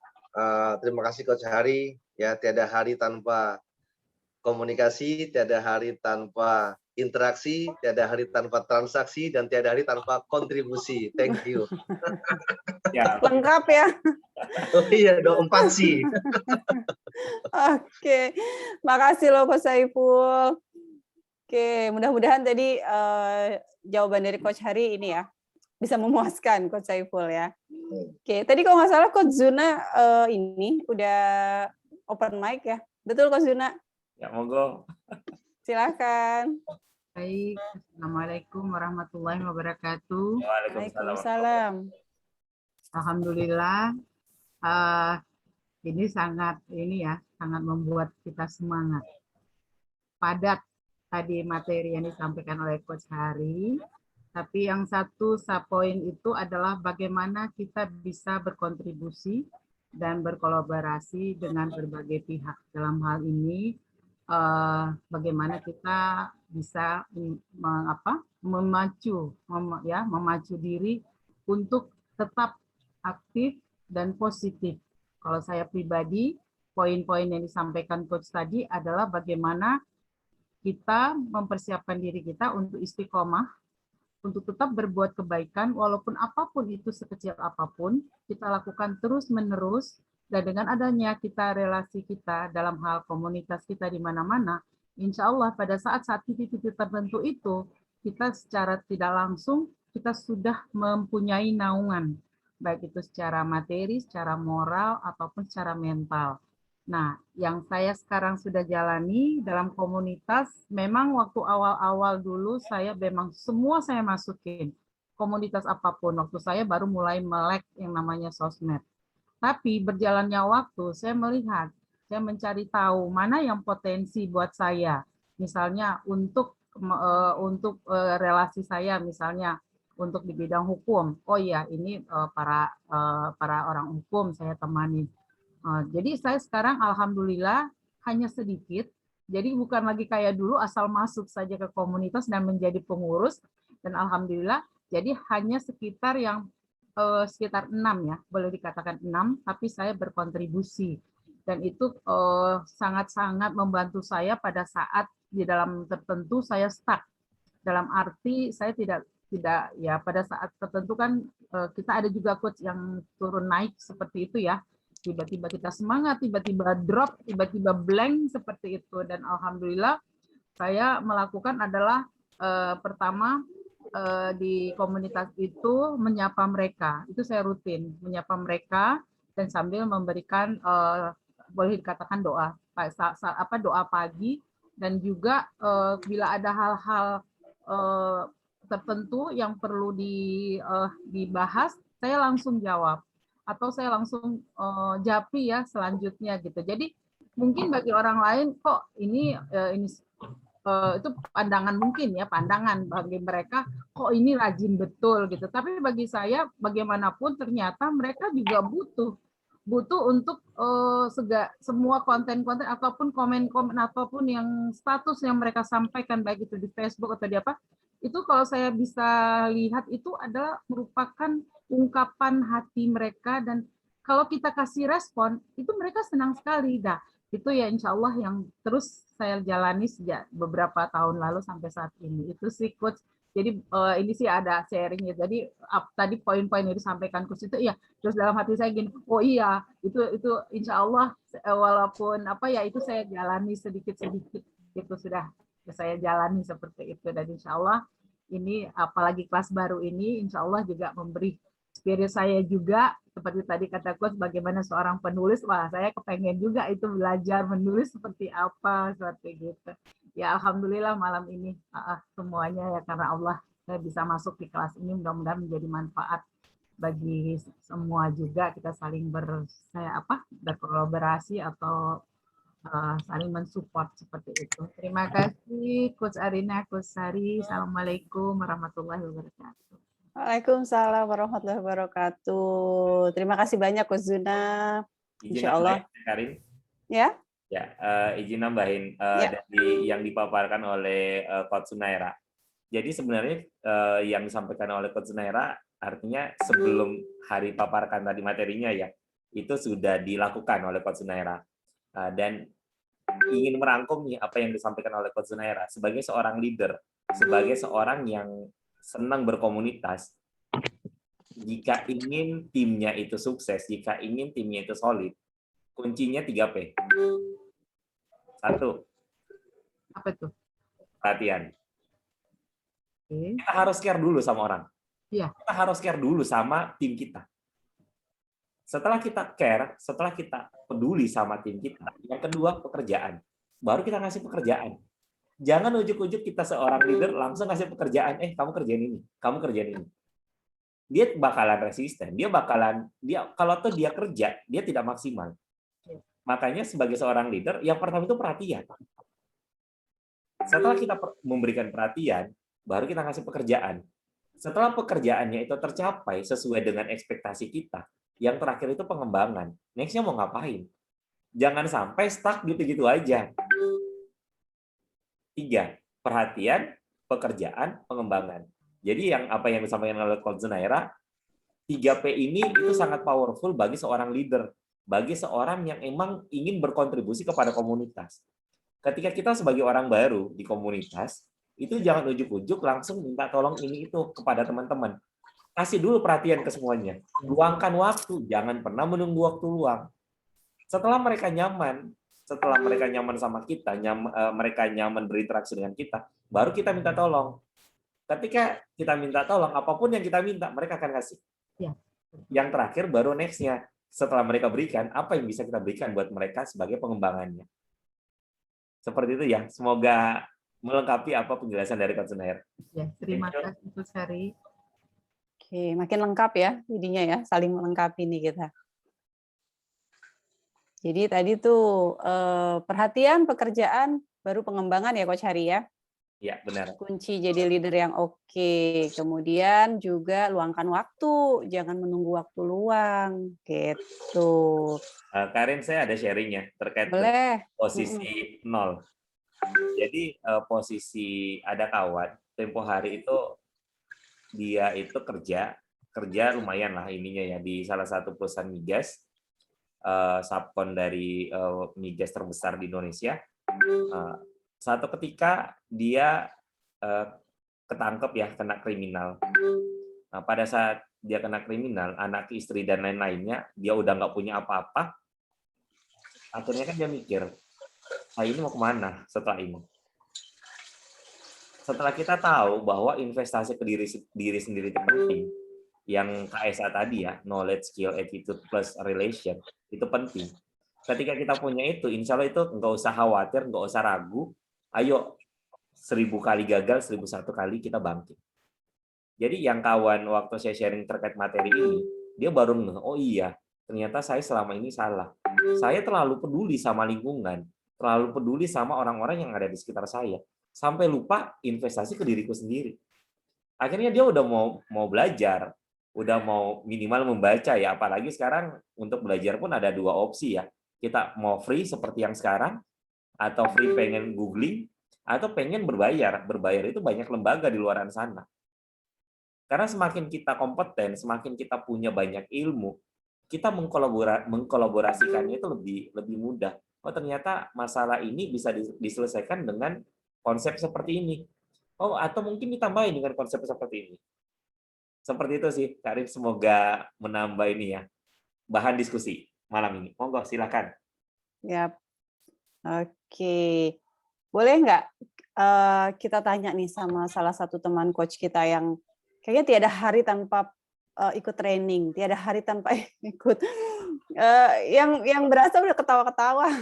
terima kasih Coach Hari. Ya, tiada hari tanpa komunikasi, tiada hari tanpa interaksi, tiada hari tanpa transaksi, dan tiada hari tanpa kontribusi. Thank you. Ya. Lengkap ya. Oh iya, 4C. Oke, makasih loh Coach Saiful. Oke, mudah-mudahan tadi jawaban dari Coach Hari ini ya bisa memuaskan Coach Saiful ya. Oke, tadi kalau nggak salah Coach Zuna ini udah open mic ya, betul Coach Zuna? Ya, monggo. Silakan. Baik, Assalamualaikum warahmatullahi wabarakatuh. Waalaikumsalam. Alhamdulillah, ini sangat membuat kita semangat. Padat tadi materi yang disampaikan oleh Coach Hari, tapi yang satu poin itu adalah bagaimana kita bisa berkontribusi dan berkolaborasi dengan berbagai pihak. Dalam hal ini, bagaimana kita bisa memacu diri untuk tetap aktif dan positif. Kalau saya pribadi, poin-poin yang disampaikan Coach tadi adalah bagaimana kita mempersiapkan diri kita untuk istiqomah, untuk tetap berbuat kebaikan, walaupun apapun itu sekecil apapun, kita lakukan terus-menerus, dan dengan adanya relasi kita dalam hal komunitas kita di mana-mana, insya Allah pada saat titik-titik tertentu itu, kita secara tidak langsung, kita sudah mempunyai naungan, baik itu secara materi, secara moral, ataupun secara mental. Nah, yang saya sekarang sudah jalani dalam komunitas, memang waktu awal-awal dulu saya memang semua saya masukin. Komunitas apapun, waktu saya baru mulai melek yang namanya sosmed. Tapi berjalannya waktu, saya melihat, saya mencari tahu mana yang potensi buat saya. Misalnya untuk relasi saya, misalnya untuk di bidang hukum. Oh iya, ini para orang hukum saya temani. Jadi saya sekarang alhamdulillah hanya sedikit. Jadi bukan lagi kayak dulu asal masuk saja ke komunitas dan menjadi pengurus. Dan alhamdulillah jadi hanya sekitar 6 ya, boleh dikatakan 6, tapi saya berkontribusi. Dan itu sangat-sangat membantu saya pada saat di dalam tertentu saya stuck. Dalam arti saya tidak ya pada saat tertentu kan kita ada juga coach yang turun naik seperti itu ya. Tiba-tiba kita semangat, tiba-tiba drop, tiba-tiba blank seperti itu. Dan alhamdulillah saya melakukan adalah pertama di komunitas itu menyapa mereka. Itu saya rutin menyapa mereka dan sambil memberikan boleh dikatakan doa pagi, dan juga bila ada hal-hal tertentu yang perlu dibahas, saya langsung jawab atau saya langsung japri ya selanjutnya gitu. Jadi mungkin bagi orang lain kok ini itu pandangan mungkin ya, pandangan bagi mereka kok ini rajin betul gitu. Tapi bagi saya bagaimanapun ternyata mereka juga butuh untuk semua konten-konten ataupun komen-komen ataupun yang status yang mereka sampaikan baik itu di Facebook atau di apa, itu kalau saya bisa lihat itu adalah merupakan ungkapan hati mereka, dan kalau kita kasih respon itu mereka senang sekali. Nah, itu ya insya Allah yang terus saya jalani sejak beberapa tahun lalu sampai saat ini. Itu sih Coach. Jadi ini sih ada sharingnya. Jadi tadi poin-poin yang disampaikan Coach itu, iya. Terus dalam hati saya gini, oh iya, itu insya Allah walaupun apa ya itu saya jalani sedikit-sedikit, itu sudah saya jalani seperti itu, dan insya Allah ini apalagi kelas baru ini insya Allah juga memberi spirit saya juga, seperti tadi kata Coach, bagaimana seorang penulis, wah saya kepengen juga itu belajar menulis seperti apa, seperti gitu. Ya Alhamdulillah malam ini semuanya ya karena Allah saya bisa masuk di kelas ini, mudah-mudahan menjadi manfaat bagi semua juga, kita saling berkolaborasi atau saling mensupport seperti itu. Terima kasih Coach Arina, Coach Sari. Assalamualaikum warahmatullahi wabarakatuh. Waalaikumsalam warahmatullahi wabarakatuh. Terima kasih banyak Coach Zuna. Insya Allah. Karin. Ya. Ya, izin nambahin dari yang dipaparkan oleh Coach Sunaira. Jadi sebenarnya yang disampaikan oleh Coach Sunaira artinya sebelum hari paparkan tadi materinya ya, itu sudah dilakukan oleh Coach Sunaira. Dan ingin merangkum nih apa yang disampaikan oleh Coach Sunaira sebagai seorang leader, sebagai seorang yang senang berkomunitas. Jika ingin timnya itu sukses, jika ingin timnya itu solid, kuncinya 3P. 1. Apa itu? Perhatian. Okay. Kita harus care dulu sama orang. Iya. Kita harus care dulu sama tim kita. Setelah kita care, setelah kita peduli sama tim kita, yang kedua pekerjaan. Baru kita ngasih pekerjaan. Jangan ujuk-ujuk kita seorang leader langsung ngasih pekerjaan, kamu kerjain ini, kamu kerjain ini. Dia bakalan resisten, dia kalau tuh dia kerja, dia tidak maksimal. Makanya sebagai seorang leader, yang pertama itu perhatian. Setelah kita memberikan perhatian, baru kita ngasih pekerjaan. Setelah pekerjaannya itu tercapai sesuai dengan ekspektasi kita, yang terakhir itu pengembangan. Next-nya mau ngapain? Jangan sampai stuck gitu-gitu aja. 3. Perhatian, pekerjaan, pengembangan. Jadi apa yang disampaikan oleh Coach Zunaira, 3P ini itu sangat powerful bagi seorang leader, bagi seorang yang emang ingin berkontribusi kepada komunitas. Ketika kita sebagai orang baru di komunitas, itu jangan ujuk-ujuk langsung minta tolong ini itu kepada teman-teman. Kasih dulu perhatian ke semuanya. Luangkan waktu, jangan pernah menunggu waktu luang. Setelah mereka nyaman sama kita, mereka nyaman berinteraksi dengan kita, baru kita minta tolong. Ketika kita minta tolong, apapun yang kita minta, mereka akan kasih. Ya. Yang terakhir baru next-nya. Setelah mereka berikan, apa yang bisa kita berikan buat mereka sebagai pengembangannya. Seperti itu ya. Semoga melengkapi apa penjelasan dari Coach Zunaira. Ya, terima kasih Coach Sari. Oke, makin lengkap ya jadinya ya, saling melengkapi nih kita. Jadi tadi tuh perhatian, pekerjaan, baru pengembangan ya Coach Hari ya. Iya, benar. Kunci jadi leader yang oke. Kemudian juga luangkan waktu, jangan menunggu waktu luang. Gitu. Karin, saya ada sharing ya terkait posisi 0. Jadi posisi ada kawan tempo hari itu dia itu kerja lumayan lah ininya ya di salah satu perusahaan migas, subkon dari migas terbesar di Indonesia. Satu ketika dia ketangkep ya, kena kriminal. Nah, pada saat dia kena kriminal, anak istri dan lain-lainnya, dia udah nggak punya apa-apa. Akhirnya kan dia mikir, ini mau kemana setelah ini? Setelah kita tahu bahwa investasi ke diri sendiri itu penting, yang KSA tadi ya, knowledge, skill, attitude, plus relation, itu penting. Ketika kita punya itu, insya Allah itu nggak usah khawatir, nggak usah ragu, ayo 1000 kali gagal, 1001 kali kita bangkit. Jadi yang kawan waktu saya sharing terkait materi ini, dia baru ngeh, oh iya, ternyata saya selama ini salah. Saya terlalu peduli sama lingkungan, terlalu peduli sama orang-orang yang ada di sekitar saya, sampai lupa investasi ke diriku sendiri. Akhirnya dia udah mau belajar, udah mau minimal membaca ya, apalagi sekarang untuk belajar pun ada 2 opsi ya. Kita mau free seperti yang sekarang, atau free pengen googling, atau pengen berbayar. Berbayar itu banyak lembaga di luaran sana. Karena semakin kita kompeten, semakin kita punya banyak ilmu, kita mengkolaborasikannya itu lebih mudah. Oh, ternyata masalah ini bisa diselesaikan dengan konsep seperti ini. Oh, atau mungkin ditambahin dengan konsep seperti ini. Seperti itu sih, Kak Arif, semoga menambah ini ya, bahan diskusi malam ini. Monggo, silakan. Ya, oke. Boleh nggak kita tanya nih sama salah satu teman coach kita yang kayaknya tiada hari tanpa ikut training, tiada hari tanpa ikut, yang berasa udah ketawa-ketawa.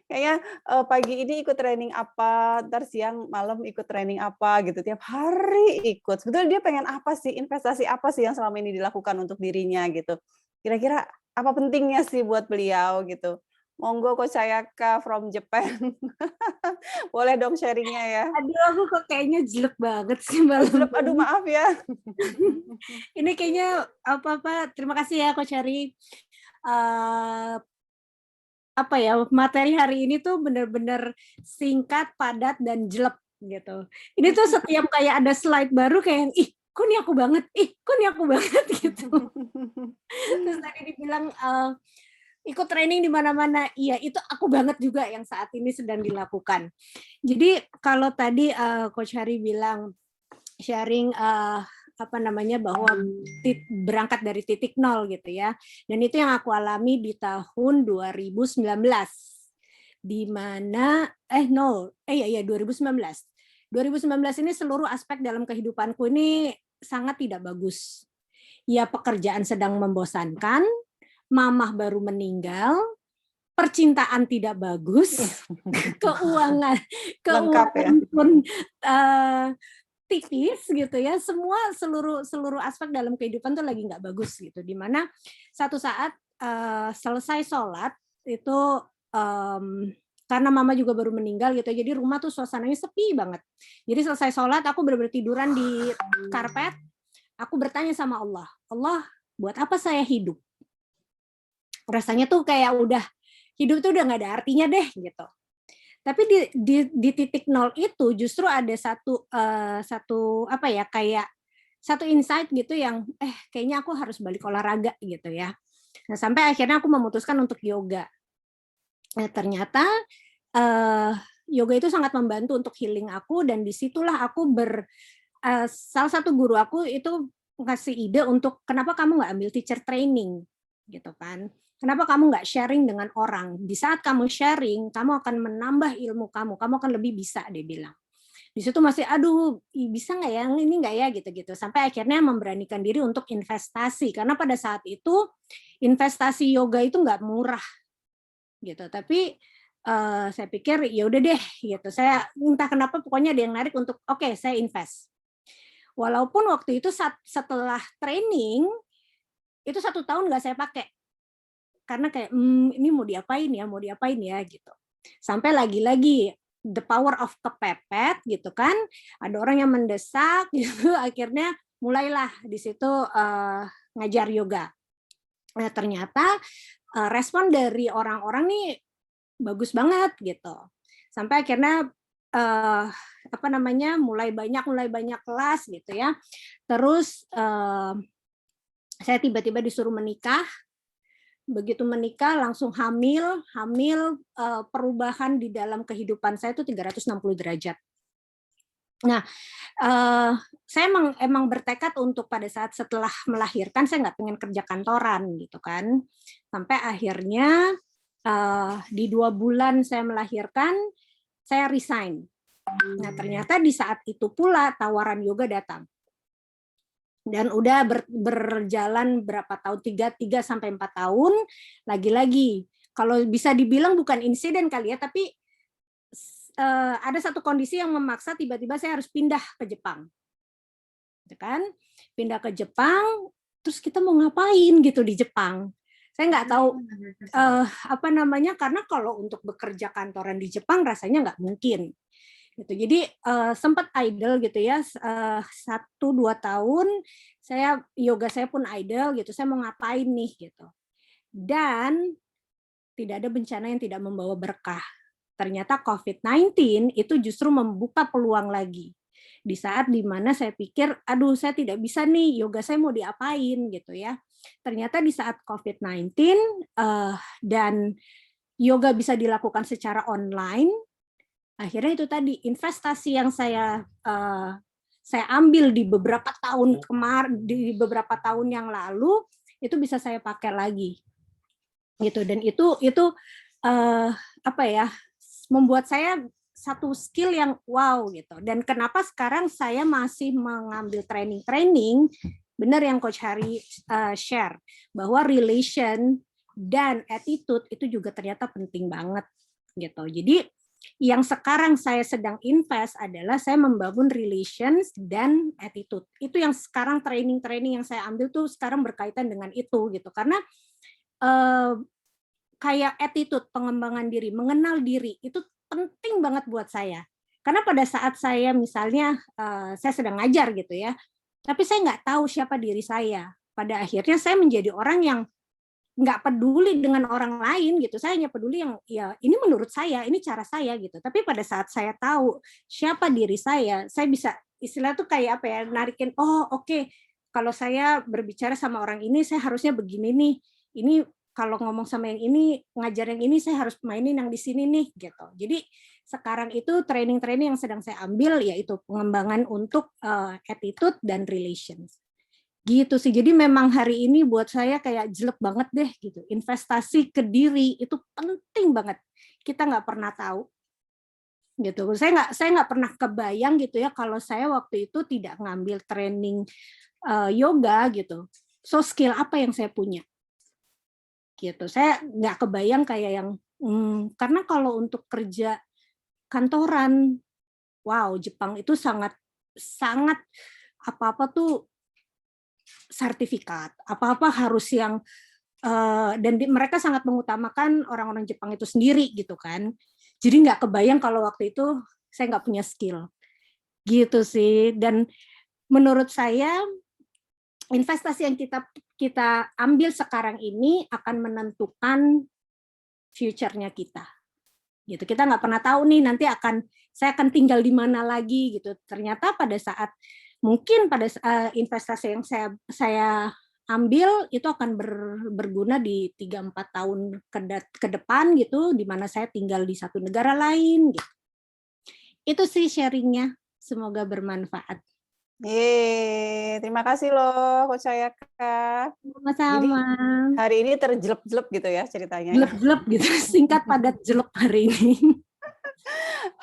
Kayaknya pagi ini ikut training apa, ntar siang malam ikut training apa gitu, tiap hari ikut. Sebetulnya dia pengen apa sih, investasi apa sih yang selama ini dilakukan untuk dirinya gitu. Kira-kira apa pentingnya sih buat beliau gitu. Monggo Coach Sayaka from Japan. Boleh dong sharingnya ya. Aduh, aku kok kayaknya jelek banget sih malam. Jelek, aduh maaf ya. Ini kayaknya apa-apa. Terima kasih ya Coach Ari. Apa ya, materi hari ini tuh benar-benar singkat, padat, dan jelek gitu. Ini tuh setiap kayak ada slide baru kayak, ih, kok ini aku banget, ih, kok ini aku banget gitu. Terus tadi dibilang ikut training di mana-mana, iya itu aku banget juga yang saat ini sedang dilakukan. Jadi kalau tadi Coach Hari bilang sharing apa namanya bahwa berangkat dari titik nol gitu ya. Dan itu yang aku alami di tahun 2019. Di mana 2019. 2019 ini seluruh aspek dalam kehidupanku ini sangat tidak bagus. Ya, pekerjaan sedang membosankan, mamah baru meninggal, percintaan tidak bagus, keuangan pun tipis gitu ya, seluruh aspek dalam kehidupan tuh lagi nggak bagus gitu. Dimana satu saat selesai sholat itu karena mama juga baru meninggal gitu, jadi rumah tuh suasananya sepi banget. Jadi selesai sholat aku bener-bener tiduran di karpet, aku bertanya sama Allah, Allah buat apa saya hidup? Rasanya tuh kayak udah hidup tuh udah nggak ada artinya deh gitu. Tapi di titik nol itu justru ada satu apa ya, kayak satu insight gitu yang kayaknya aku harus balik olahraga gitu ya. Nah, sampai akhirnya aku memutuskan untuk yoga. Nah, ternyata yoga itu sangat membantu untuk healing aku, dan disitulah aku salah satu guru aku itu ngasih ide untuk kenapa kamu nggak ambil teacher training gitu kan. Kenapa kamu nggak sharing dengan orang? Di saat kamu sharing, kamu akan menambah ilmu kamu akan lebih bisa, dia bilang. Di situ masih, aduh, bisa nggak ya, ini nggak ya, gitu-gitu. Sampai akhirnya memberanikan diri untuk investasi. Karena pada saat itu, investasi yoga itu nggak murah. Gitu. Tapi saya pikir, ya udah deh, gitu. Saya entah kenapa, pokoknya ada yang narik untuk, oke, saya invest. Walaupun waktu itu setelah training, itu 1 tahun nggak saya pakai. Karena kayak ini mau diapain ya gitu. Sampai lagi-lagi the power of kepepet gitu kan, ada orang yang mendesak gitu, akhirnya mulailah di situ ngajar yoga. Nah, ternyata respon dari orang-orang nih bagus banget gitu. Sampai akhirnya apa namanya mulai banyak kelas gitu ya. Terus saya tiba-tiba disuruh menikah. Begitu menikah langsung hamil perubahan di dalam kehidupan saya itu 360 derajat. Nah, saya emang bertekad untuk pada saat setelah melahirkan saya nggak pengen kerja kantoran gitu kan. Sampai akhirnya di 2 bulan saya melahirkan, saya resign. Nah, ternyata di saat itu pula tawaran yoga datang. Dan udah berjalan berapa tahun, 3 sampai 4 tahun, lagi-lagi kalau bisa dibilang bukan insiden kali ya, tapi ada satu kondisi yang memaksa tiba-tiba saya harus pindah ke Jepang, kan? Pindah ke Jepang, terus kita mau ngapain gitu di Jepang? Saya nggak tahu apa namanya, karena kalau untuk bekerja kantoran di Jepang rasanya nggak mungkin. gitu. Jadi sempat idle gitu ya, 1-2 tahun yoga saya pun idle gitu. Saya mau ngapain nih gitu. Dan tidak ada bencana yang tidak membawa berkah. Ternyata COVID-19 itu justru membuka peluang lagi. Di saat dimana saya pikir, aduh saya tidak bisa nih, yoga saya mau diapain gitu ya. Ternyata di saat COVID-19 dan yoga bisa dilakukan secara online, akhirnya itu tadi investasi yang saya ambil di beberapa tahun di beberapa tahun yang lalu itu bisa saya pakai lagi gitu. Dan itu apa ya, membuat saya satu skill yang wow gitu. Dan kenapa sekarang saya masih mengambil training, benar yang Coach Hari share, bahwa relation dan attitude itu juga ternyata penting banget gitu. Jadi yang sekarang saya sedang invest adalah saya membangun relations dan attitude. Itu yang sekarang training yang saya ambil tuh sekarang berkaitan dengan itu gitu. Karena kayak attitude, pengembangan diri, mengenal diri itu penting banget buat saya. Karena pada saat saya misalnya saya sedang ngajar gitu ya, tapi saya nggak tahu siapa diri saya. Pada akhirnya saya menjadi orang yang nggak peduli dengan orang lain gitu. Saya hanya peduli yang ya ini menurut saya, ini cara saya gitu. Tapi pada saat saya tahu siapa diri saya bisa istilah tuh kayak apa ya, narikin, oh oke, kalau saya berbicara sama orang ini saya harusnya begini nih. Ini kalau ngomong sama yang ini, ngajar yang ini saya harus mainin yang di sini nih gitu. Jadi sekarang itu training yang sedang saya ambil yaitu pengembangan untuk attitude dan relations. Gitu sih. Jadi memang hari ini buat saya kayak jelek banget deh gitu. Investasi ke diri itu penting banget. Kita nggak pernah tahu. Gitu. Saya nggak pernah kebayang gitu ya kalau saya waktu itu tidak ngambil training yoga gitu. So skill apa yang saya punya? Gitu. Saya nggak kebayang kayak yang karena kalau untuk kerja kantoran, wow, Jepang itu sangat apa-apa tuh sertifikat, apa-apa harus yang dan mereka sangat mengutamakan orang-orang Jepang itu sendiri gitu kan. Jadi nggak kebayang kalau waktu itu saya nggak punya skill gitu sih. Dan menurut saya investasi yang kita ambil sekarang ini akan menentukan future-nya kita. Gitu. Kita nggak pernah tahu nih nanti saya akan tinggal di mana lagi gitu. Ternyata pada saat investasi yang saya ambil itu akan berguna di 3-4 tahun ke depan gitu, di mana saya tinggal di satu negara lain gitu. Itu sih sharingnya, semoga bermanfaat. Terima kasih loh Coach Sayaka. Sama-sama. Jadi hari ini terjelep-jelep gitu ya ceritanya. Jelep-jelep gitu, singkat padat jelep hari ini.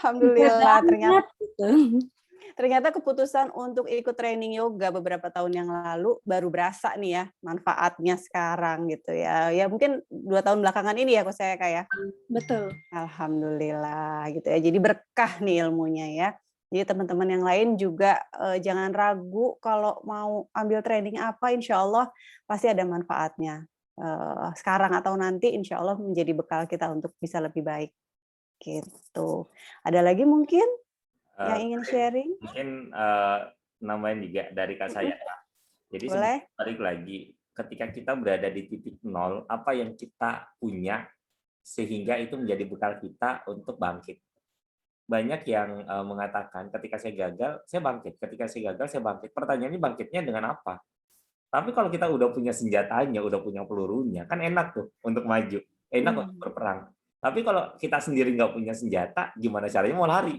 Alhamdulillah, ternyata keputusan untuk ikut training yoga beberapa tahun yang lalu baru berasa nih ya manfaatnya sekarang gitu ya. Ya mungkin 2 tahun belakangan ini ya Coach Sayaka ya. Betul. Alhamdulillah gitu ya. Jadi berkah nih ilmunya ya. Jadi teman-teman yang lain juga jangan ragu kalau mau ambil training apa, insya Allah pasti ada manfaatnya. Sekarang atau nanti insya Allah menjadi bekal kita untuk bisa lebih baik. Gitu. Ada lagi mungkin yang ingin sharing? Mungkin nambahin juga dari Kak saya. Jadi balik lagi, ketika kita berada di titik nol, apa yang kita punya sehingga itu menjadi bekal kita untuk bangkit. Banyak yang mengatakan ketika saya gagal, saya bangkit. Ketika saya gagal, saya bangkit. Pertanyaannya bangkitnya dengan apa? Tapi kalau kita udah punya senjatanya, udah punya pelurunya, kan enak tuh untuk maju. Enak untuk berperang. Tapi kalau kita sendiri nggak punya senjata, gimana caranya mau lari?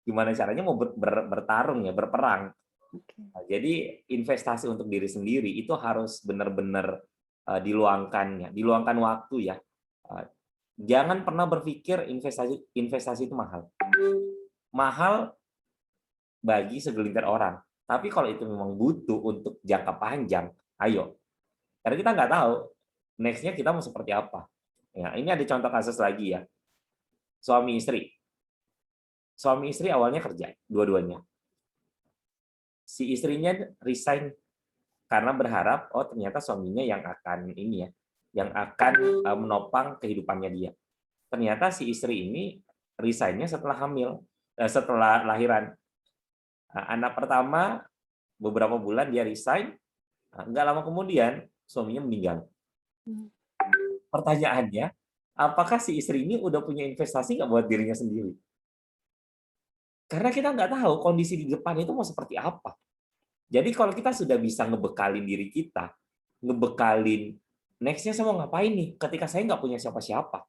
Gimana caranya mau bertarung ya, berperang? Nah, jadi investasi untuk diri sendiri itu harus benar-benar diluangkan waktu ya. Jangan pernah berpikir investasi itu mahal. Mahal bagi segelintir orang. Tapi kalau itu memang butuh untuk jangka panjang, ayo. Karena kita nggak tahu next-nya kita mau seperti apa. Ya, ini ada contoh kasus lagi ya. Suami istri. Suami istri awalnya kerja, dua-duanya. Si istrinya resign karena berharap, oh ternyata suaminya yang akan ini ya, yang akan menopang kehidupannya dia. Ternyata si istri ini resign-nya setelah hamil. setelah lahiran. Nah, anak pertama beberapa bulan dia resign, nggak lama kemudian suaminya meninggal. Pertanyaannya, apakah si istri ini udah punya investasi nggak buat dirinya sendiri? Karena kita nggak tahu kondisi di depan itu mau seperti apa. Jadi kalau kita sudah bisa ngebekalin diri kita, ngebekalin next-nya saya mau ngapain nih ketika saya nggak punya siapa-siapa.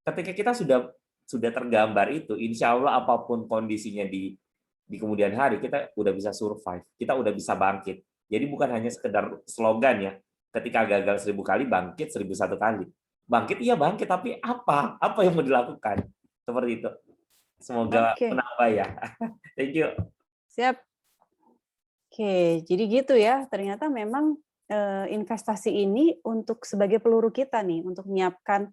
Ketika kita sudah tergambar itu, insya Allah apapun kondisinya di kemudian hari, kita udah bisa survive, kita udah bisa bangkit. Jadi bukan hanya sekedar slogan ya, ketika gagal 1000 kali, bangkit 1001 kali. Bangkit iya bangkit, tapi apa? Apa yang mau dilakukan? Seperti itu. Semoga menambah ya. Thank you. Siap. Oke, jadi gitu ya. Ternyata memang investasi ini untuk sebagai peluru kita nih, untuk menyiapkan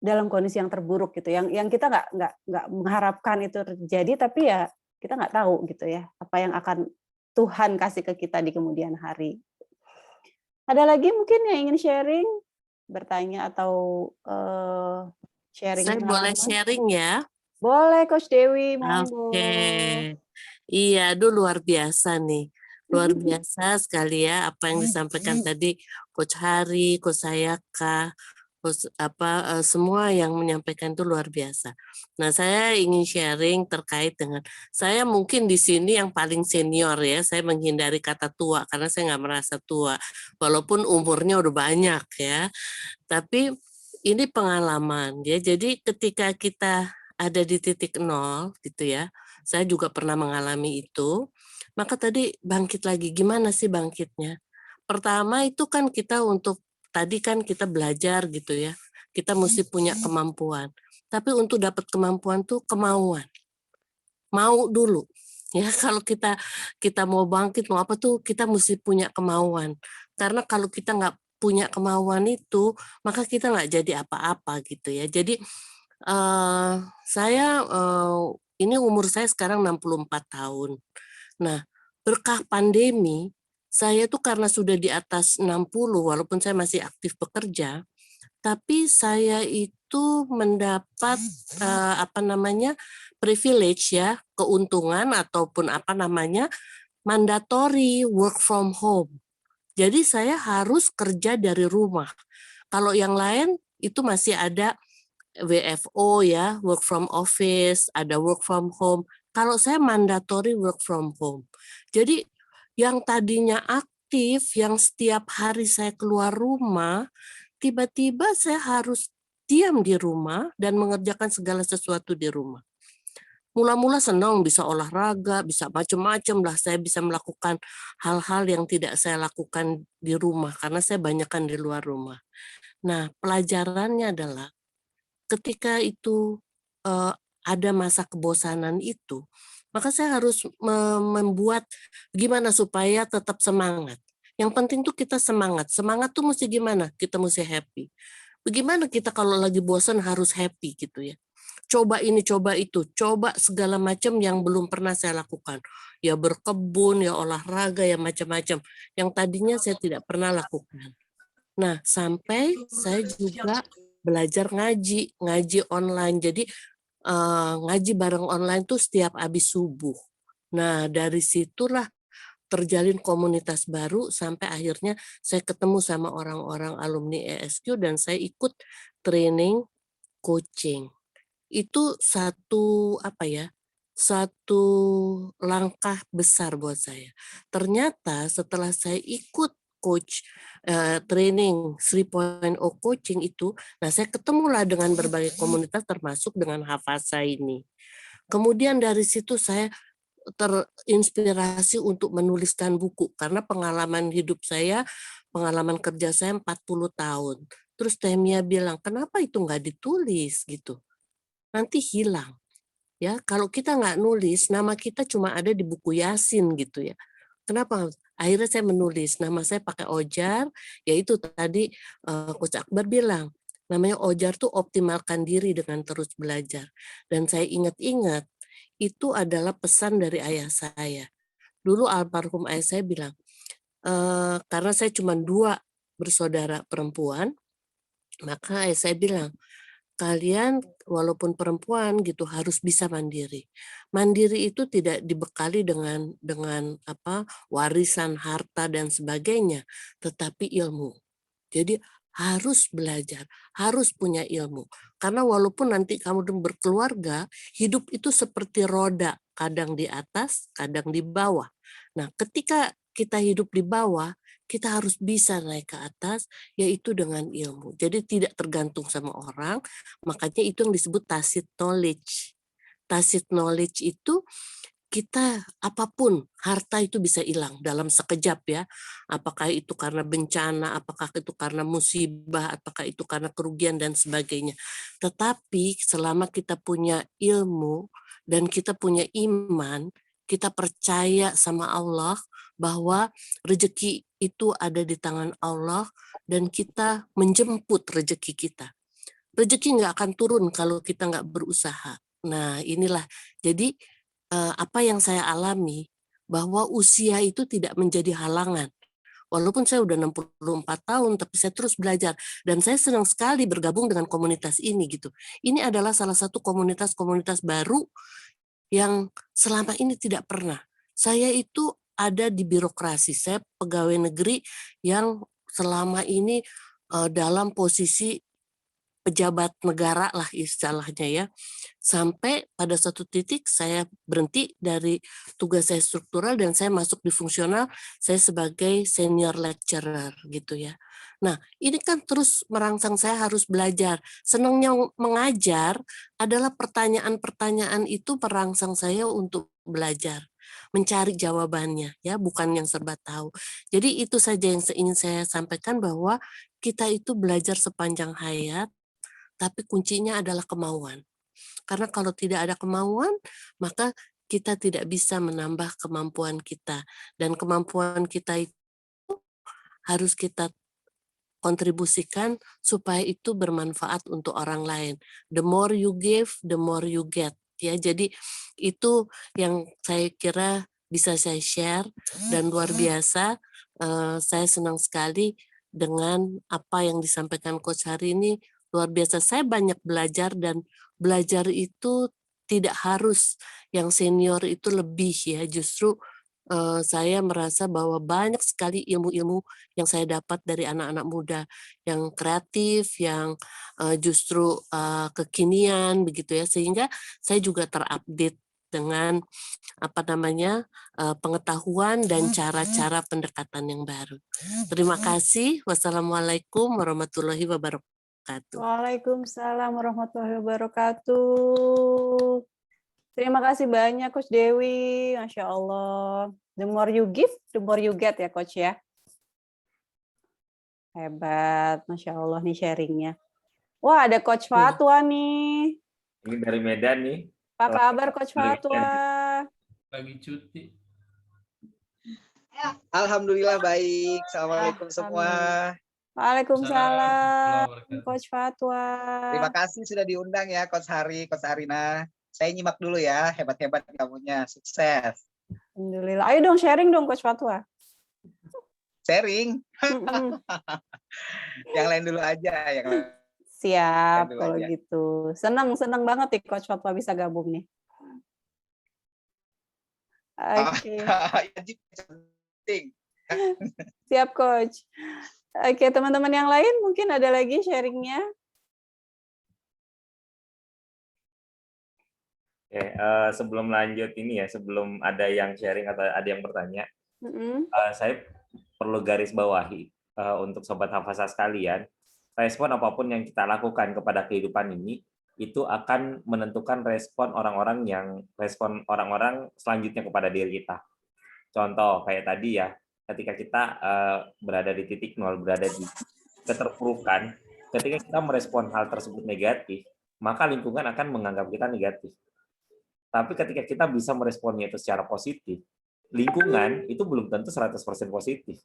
dalam kondisi yang terburuk gitu, yang kita nggak mengharapkan itu terjadi, tapi ya kita nggak tahu gitu ya apa yang akan Tuhan kasih ke kita di kemudian hari. Ada lagi mungkin yang ingin sharing, bertanya atau sharing? Saya boleh sharing ya? Boleh, Coach Dewi, monggo. Oke. Iya, aduh luar biasa nih. Luar biasa sekali ya apa yang disampaikan tadi Coach Hari, Coach Sayaka, semua yang menyampaikan itu luar biasa. Nah, saya ingin sharing terkait dengan saya mungkin di sini yang paling senior ya. Saya menghindari kata tua karena saya nggak merasa tua, walaupun umurnya udah banyak ya. Tapi ini pengalaman ya. Jadi ketika kita ada di titik nol gitu ya, saya juga pernah mengalami itu. Maka tadi bangkit lagi, gimana sih bangkitnya? Pertama itu kan kita tadi kan kita belajar gitu ya, kita mesti punya kemampuan. Tapi untuk dapat kemampuan tuh kemauan, mau dulu. Ya kalau kita mau bangkit mau apa tuh kita mesti punya kemauan. Karena kalau kita nggak punya kemauan itu, maka kita nggak jadi apa-apa gitu ya. Jadi ini umur saya sekarang 64 tahun. Nah berkah pandemi saya tuh karena sudah di atas 60, walaupun saya masih aktif bekerja, tapi saya itu mendapat privilege ya, keuntungan ataupun mandatory work from home. Jadi saya harus kerja dari rumah. Kalau yang lain itu masih ada WFO ya, work from office, ada work from home. Kalau saya mandatory work from home. Jadi yang tadinya aktif, yang setiap hari saya keluar rumah, tiba-tiba saya harus diam di rumah dan mengerjakan segala sesuatu di rumah. Mula-mula senang bisa olahraga, bisa macam-macam lah. Saya bisa melakukan hal-hal yang tidak saya lakukan di rumah karena saya banyakkan di luar rumah. Nah, pelajarannya adalah ketika itu ada masa kebosanan itu, maka saya harus membuat gimana supaya tetap semangat. Yang penting tuh kita semangat. Semangat tuh mesti gimana? Kita mesti happy. Bagaimana kita kalau lagi bosan harus happy gitu ya. Coba ini, coba itu. Coba segala macam yang belum pernah saya lakukan. Ya berkebun, ya olahraga, ya macam-macam. Yang tadinya saya tidak pernah lakukan. Nah, sampai saya juga belajar ngaji online. Jadi ngaji bareng online tuh setiap habis subuh. Nah, dari situlah terjalin komunitas baru sampai akhirnya saya ketemu sama orang-orang alumni ESQ dan saya ikut training coaching. Itu satu langkah besar buat saya. Ternyata setelah saya ikut coach training 3.0 coaching itu, nah saya ketemulah dengan berbagai komunitas termasuk dengan Hafasa ini. Kemudian dari situ saya terinspirasi untuk menuliskan buku karena pengalaman hidup saya, pengalaman kerja saya 40 tahun. Terus Temia bilang, kenapa itu nggak ditulis gitu? Nanti hilang. Ya, kalau kita nggak nulis, nama kita cuma ada di buku Yasin gitu ya. Kenapa? Akhirnya saya menulis, nama saya pakai Ojar, yaitu tadi Coach Akbar bilang, namanya Ojar tuh optimalkan diri dengan terus belajar. Dan saya ingat-ingat, itu adalah pesan dari ayah saya. Dulu almarhum ayah saya bilang, karena saya cuma 2 bersaudara perempuan, maka ayah saya bilang, kalian walaupun perempuan gitu harus bisa mandiri. Mandiri itu tidak dibekali dengan warisan harta dan sebagainya, tetapi ilmu. Jadi harus belajar, harus punya ilmu. Karena walaupun nanti kamu berkeluarga, hidup itu seperti roda, kadang di atas, kadang di bawah. Nah, ketika kita hidup di bawah, kita harus bisa naik ke atas, yaitu dengan ilmu. Jadi tidak tergantung sama orang, makanya itu yang disebut tacit knowledge. Tacit knowledge itu kita apapun, harta itu bisa hilang dalam sekejap ya. Apakah itu karena bencana, apakah itu karena musibah, apakah itu karena kerugian dan sebagainya. Tetapi selama kita punya ilmu dan kita punya iman, kita percaya sama Allah bahwa rezeki itu ada di tangan Allah dan kita menjemput rezeki kita. Rezeki nggak akan turun kalau kita nggak berusaha. Nah inilah, jadi apa yang saya alami, bahwa usia itu tidak menjadi halangan. Walaupun saya udah 64 tahun, tapi saya terus belajar. Dan saya senang sekali bergabung dengan komunitas ini gitu. Ini adalah salah satu komunitas-komunitas baru yang selama ini tidak pernah. Saya itu ada di birokrasi, saya pegawai negeri yang selama ini dalam posisi pejabat negara lah istilahnya ya. Sampai pada suatu titik saya berhenti dari tugas saya struktural dan saya masuk di fungsional, saya sebagai senior lecturer gitu ya. Nah, ini kan terus merangsang saya harus belajar. Senangnya mengajar adalah pertanyaan-pertanyaan itu merangsang saya untuk belajar, mencari jawabannya ya, bukan yang serba tahu. Jadi itu saja yang ingin saya sampaikan, bahwa kita itu belajar sepanjang hayat, tapi kuncinya adalah kemauan. Karena kalau tidak ada kemauan, maka kita tidak bisa menambah kemampuan kita. Dan kemampuan kita itu harus kita kontribusikan supaya itu bermanfaat untuk orang lain. The more you give, the more you get. Ya, jadi itu yang saya kira bisa saya share, dan luar biasa. Saya senang sekali dengan apa yang disampaikan Coach hari ini. Luar biasa, saya banyak belajar, dan belajar itu tidak harus yang senior itu lebih ya. Justru saya merasa bahwa banyak sekali ilmu-ilmu yang saya dapat dari anak-anak muda yang kreatif, yang justru kekinian begitu ya, sehingga saya juga terupdate dengan pengetahuan dan cara-cara pendekatan yang baru. Terima kasih. Wassalamualaikum warahmatullahi wabarakatuh. Waalaikumsalam warahmatullahi wabarakatuh. Terima kasih banyak Coach Dewi, Masya Allah. The more you give, the more you get ya Coach ya. Hebat, Masya Allah nih sharingnya. Wah ada Coach Fatwa nih. Ini dari Medan nih. Apa kabar Coach Fatwa? Lagi cuti. Alhamdulillah baik. Assalamualaikum semua. Waalaikumsalam Coach Fatwa. Terima kasih sudah diundang ya Coach Hari, Coach Arina. Saya nyimak dulu ya, hebat-hebat kamunya, sukses. Alhamdulillah. Ayo dong sharing dong Coach Fatwa. Sharing? Yang lain dulu aja. Siap kalau aja. Gitu. Senang banget nih Coach Fatwa bisa gabung nih. Oke. Siap Coach. Oke, teman-teman yang lain mungkin ada lagi sharingnya. Oke, sebelum lanjut ini ya, sebelum ada yang sharing atau ada yang bertanya, saya perlu garis bawahi untuk Sobat Hafazah sekalian, respon apapun yang kita lakukan kepada kehidupan ini, itu akan menentukan respon orang-orang selanjutnya kepada diri kita. Contoh, kayak tadi ya, ketika kita berada di titik nol, berada di keterpurukan, ketika kita merespon hal tersebut negatif, maka lingkungan akan menganggap kita negatif. Tapi ketika kita bisa meresponnya itu secara positif, lingkungan itu belum tentu 100% positif.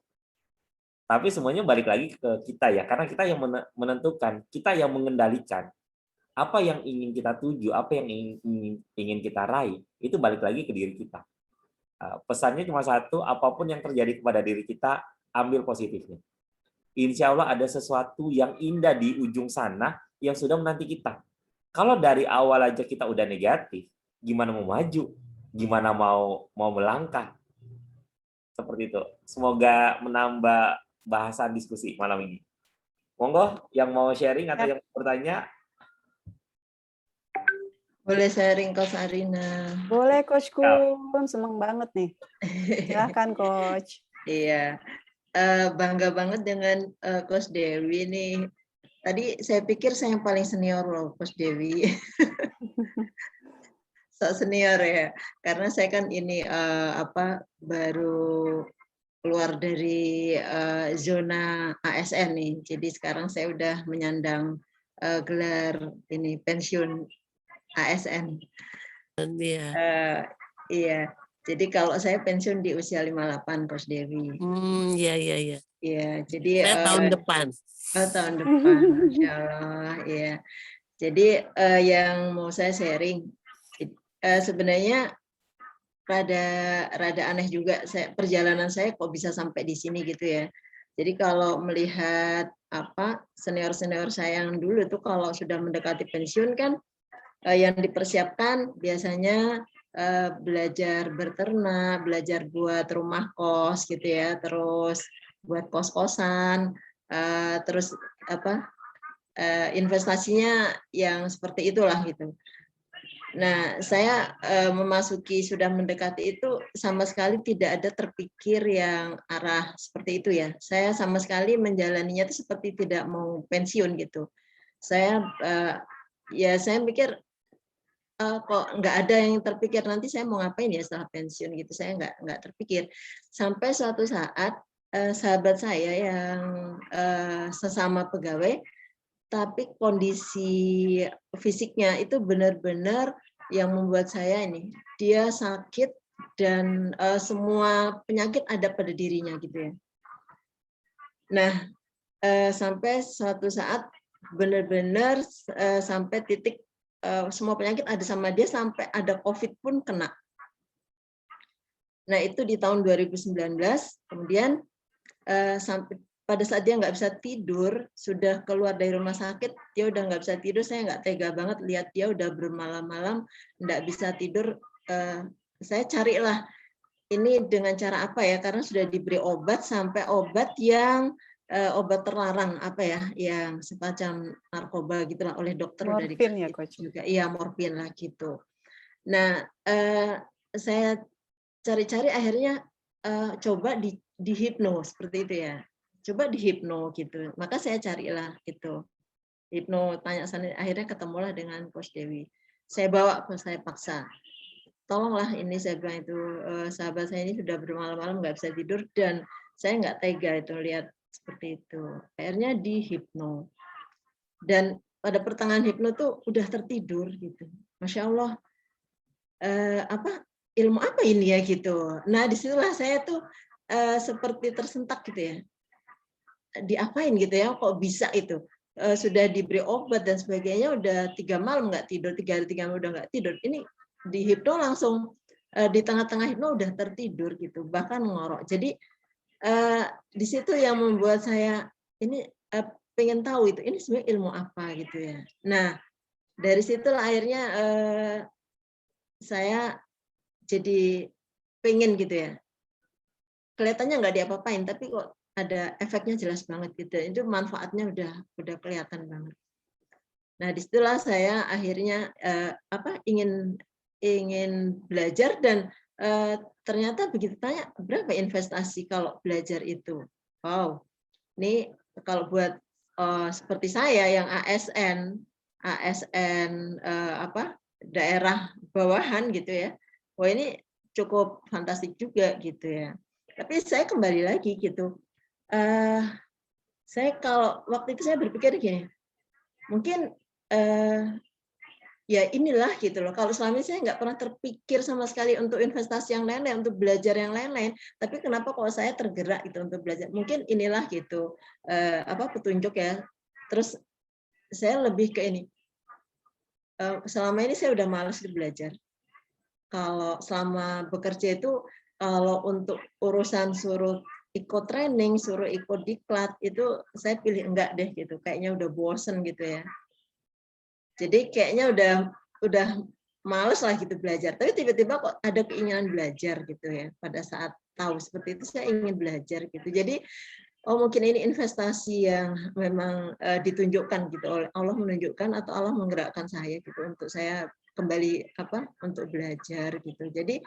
Tapi semuanya balik lagi ke kita ya, karena kita yang menentukan, kita yang mengendalikan apa yang ingin kita tuju, apa yang ingin kita raih, itu balik lagi ke diri kita. Pesannya cuma satu, apapun yang terjadi kepada diri kita, ambil positifnya. Insya Allah ada sesuatu yang indah di ujung sana yang sudah menanti kita. Kalau dari awal aja kita udah negatif, gimana mau maju? Gimana mau melangkah? Seperti itu. Semoga menambah bahasan diskusi malam ini. Monggo, yang mau sharing atau yang mau bertanya? Boleh sharing Coach Arina. Boleh Coach Kun, seneng banget nih. Silahkan Coach. Iya, bangga banget dengan Coach Dewi nih. Tadi saya pikir saya yang paling senior loh, Coach Dewi. Sok senior ya, karena saya kan ini baru keluar dari zona ASN nih. Jadi sekarang saya udah menyandang gelar ini pensiun ASN. Iya. Jadi kalau saya pensiun di usia 58, Coach Dewi. Iya. Iya, jadi tahun depan. Tahun depan, Masya Allah. Iya. Jadi yang mau saya sharing, sebenarnya rada aneh juga perjalanan saya kok bisa sampai di sini gitu ya. Jadi kalau melihat senior-senior saya yang dulu itu kalau sudah mendekati pensiun kan yang dipersiapkan biasanya belajar berternak, belajar buat rumah kos gitu ya, terus buat kos-kosan, terus investasinya yang seperti itulah gitu. Nah, saya memasuki sudah mendekati itu sama sekali tidak ada terpikir yang arah seperti itu ya. Saya sama sekali menjalaninya itu seperti tidak mau pensiun gitu. Saya saya mikir kok nggak ada yang terpikir nanti saya mau ngapain ya setelah pensiun gitu. Saya nggak terpikir. Sampai suatu saat sahabat saya yang sesama pegawai, tapi kondisi fisiknya itu benar-benar yang membuat saya ini, dia sakit dan semua penyakit ada pada dirinya gitu ya. Nah, sampai suatu saat benar-benar sampai titik semua penyakit ada sama dia, sampai ada COVID pun kena. Nah, itu di tahun 2019, kemudian sampai pada saat dia nggak bisa tidur, sudah keluar dari rumah sakit, dia udah nggak bisa tidur, saya nggak tega banget lihat dia udah bermalam-malam nggak bisa tidur. Saya carilah ini dengan cara apa ya, karena sudah diberi obat sampai obat yang obat terlarang yang semacam narkoba gitulah oleh dokter. Morfin ya Coach? Juga iya, morfin lah gitu. Nah, saya cari-cari akhirnya coba di hipno seperti itu ya. Coba di hipno gitu. Maka saya carilah itu. Hipno, tanya sana, akhirnya ketemulah dengan Coach Dewi. Saya bawa, saya paksa. Tolonglah ini, saya bilang itu sahabat saya ini sudah bermalam-malam nggak bisa tidur dan saya nggak tega itu lihat seperti itu. Akhirnya di hipno. Dan pada pertengahan hipno tuh udah tertidur gitu. Masya Allah. Ilmu apa ini ya gitu. Nah, disitulah saya tuh seperti tersentak gitu ya. Diapain gitu ya, kok bisa itu sudah diberi obat dan sebagainya, udah 3 malam nggak tidur, 3 hari 3 malam udah nggak tidur, ini di hipno langsung di tengah-tengah hipno udah tertidur gitu, bahkan ngorok. Jadi di situ yang membuat saya ini pengen tahu itu ini sebenarnya ilmu apa gitu ya. Nah, dari situ akhirnya saya jadi pengen gitu ya, kelihatannya nggak diapa-apain tapi kok ada efeknya jelas banget gitu. Itu manfaatnya udah kelihatan banget. Nah, disitulah saya akhirnya ingin belajar dan ternyata begitu tanya berapa investasi kalau belajar itu. Wow. Ini kalau buat seperti saya yang ASN daerah bawahan gitu ya. Wah, ini cukup fantastik juga gitu ya. Tapi saya kembali lagi gitu. Saya kalau waktu itu saya berpikir gini, mungkin ya inilah gitu loh. Kalau selama ini saya nggak pernah terpikir sama sekali untuk investasi yang lain-lain, untuk belajar yang lain-lain. Tapi kenapa kalau saya tergerak gitu untuk belajar? Mungkin inilah gitu petunjuk ya. Terus saya lebih ke ini. Selama ini saya udah malas belajar. Kalau selama bekerja itu kalau untuk urusan suruh ikut training, suruh ikut diklat, itu saya pilih enggak deh gitu. Kayaknya udah bosen gitu ya. Jadi kayaknya udah males lah gitu belajar. Tapi tiba-tiba kok ada keinginan belajar gitu ya. Pada saat tahu seperti itu saya ingin belajar gitu. Jadi mungkin ini investasi yang memang ditunjukkan gitu oleh Allah, menunjukkan atau Allah menggerakkan saya gitu untuk saya kembali untuk belajar gitu. Jadi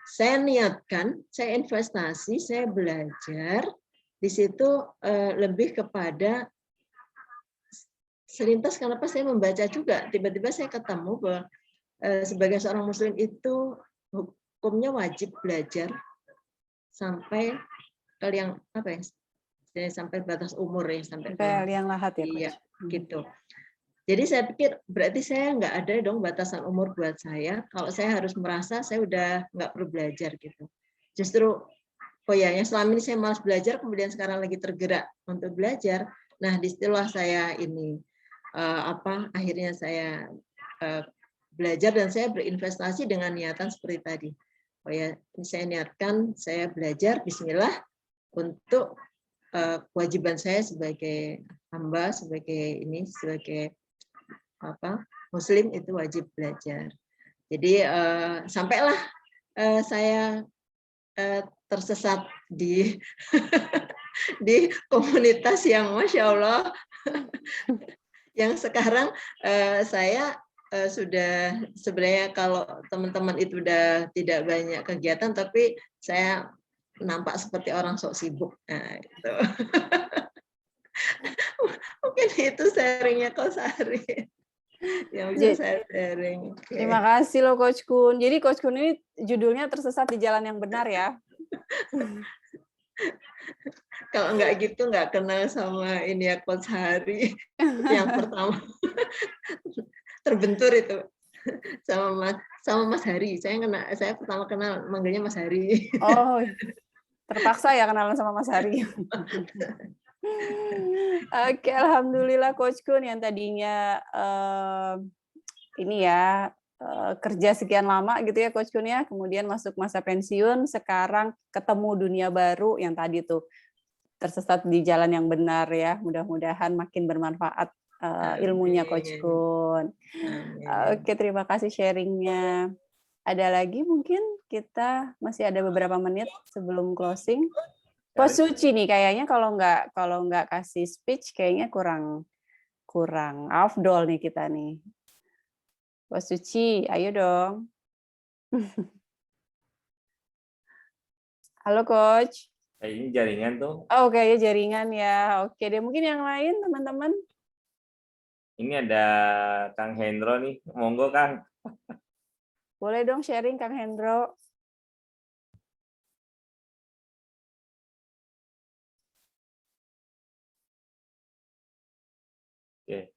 saya niatkan, saya investasi, saya belajar di situ lebih kepada selintas kenapa saya membaca juga. Tiba-tiba saya ketemu bahwa sebagai seorang muslim itu hukumnya wajib belajar sampai yang sampai batas umur ya, sampai yang lahat ya, iya, gitu. Jadi saya pikir berarti saya nggak ada dong batasan umur buat saya. Kalau saya harus merasa saya udah nggak perlu belajar gitu. Justru yang selama ini saya malas belajar, kemudian sekarang lagi tergerak untuk belajar. Nah, disitulah saya ini akhirnya saya belajar dan saya berinvestasi dengan niatan seperti tadi. Saya niatkan saya belajar Bismillah untuk kewajiban saya sebagai hamba, sebagai muslim itu wajib belajar. Jadi sampailah saya tersesat di di komunitas yang Masya Allah yang sekarang saya sudah sebenarnya kalau teman-teman itu udah tidak banyak kegiatan, tapi saya nampak seperti orang sok sibuk. Nah, gitu. Mungkin itu sharingnya Coach Ari. Yang bisa saya sharing. Okay. Terima kasih loh Coach Kun. Jadi Coach Kun ini judulnya tersesat di jalan yang benar ya. Kalau nggak gitu nggak kenal sama ini ya Coach Hari. Yang pertama terbentur itu sama Mas Hari. Saya pertama kenal manggilnya Mas Hari. Oh, terpaksa ya kenalan sama Mas Hari. Oke, alhamdulillah Coach Kun yang tadinya kerja sekian lama gitu ya Coach Kun ya, kemudian masuk masa pensiun, sekarang ketemu dunia baru yang tadi tuh tersesat di jalan yang benar ya. Mudah-mudahan makin bermanfaat ilmunya Coach Kun. Oke, terima kasih sharingnya. Ada lagi mungkin kita masih ada beberapa menit sebelum closing. Coach Suci nih kayaknya kalau nggak kasih speech kayaknya kurang afdol nih kita nih. Coach Suci, ayo dong. Halo Coach. Ini jaringan tuh. Oh, kayaknya jaringan ya. Oke deh, mungkin yang lain teman-teman. Ini ada Kang Hendro nih, monggo Kang. Boleh dong sharing Kang Hendro. Oke.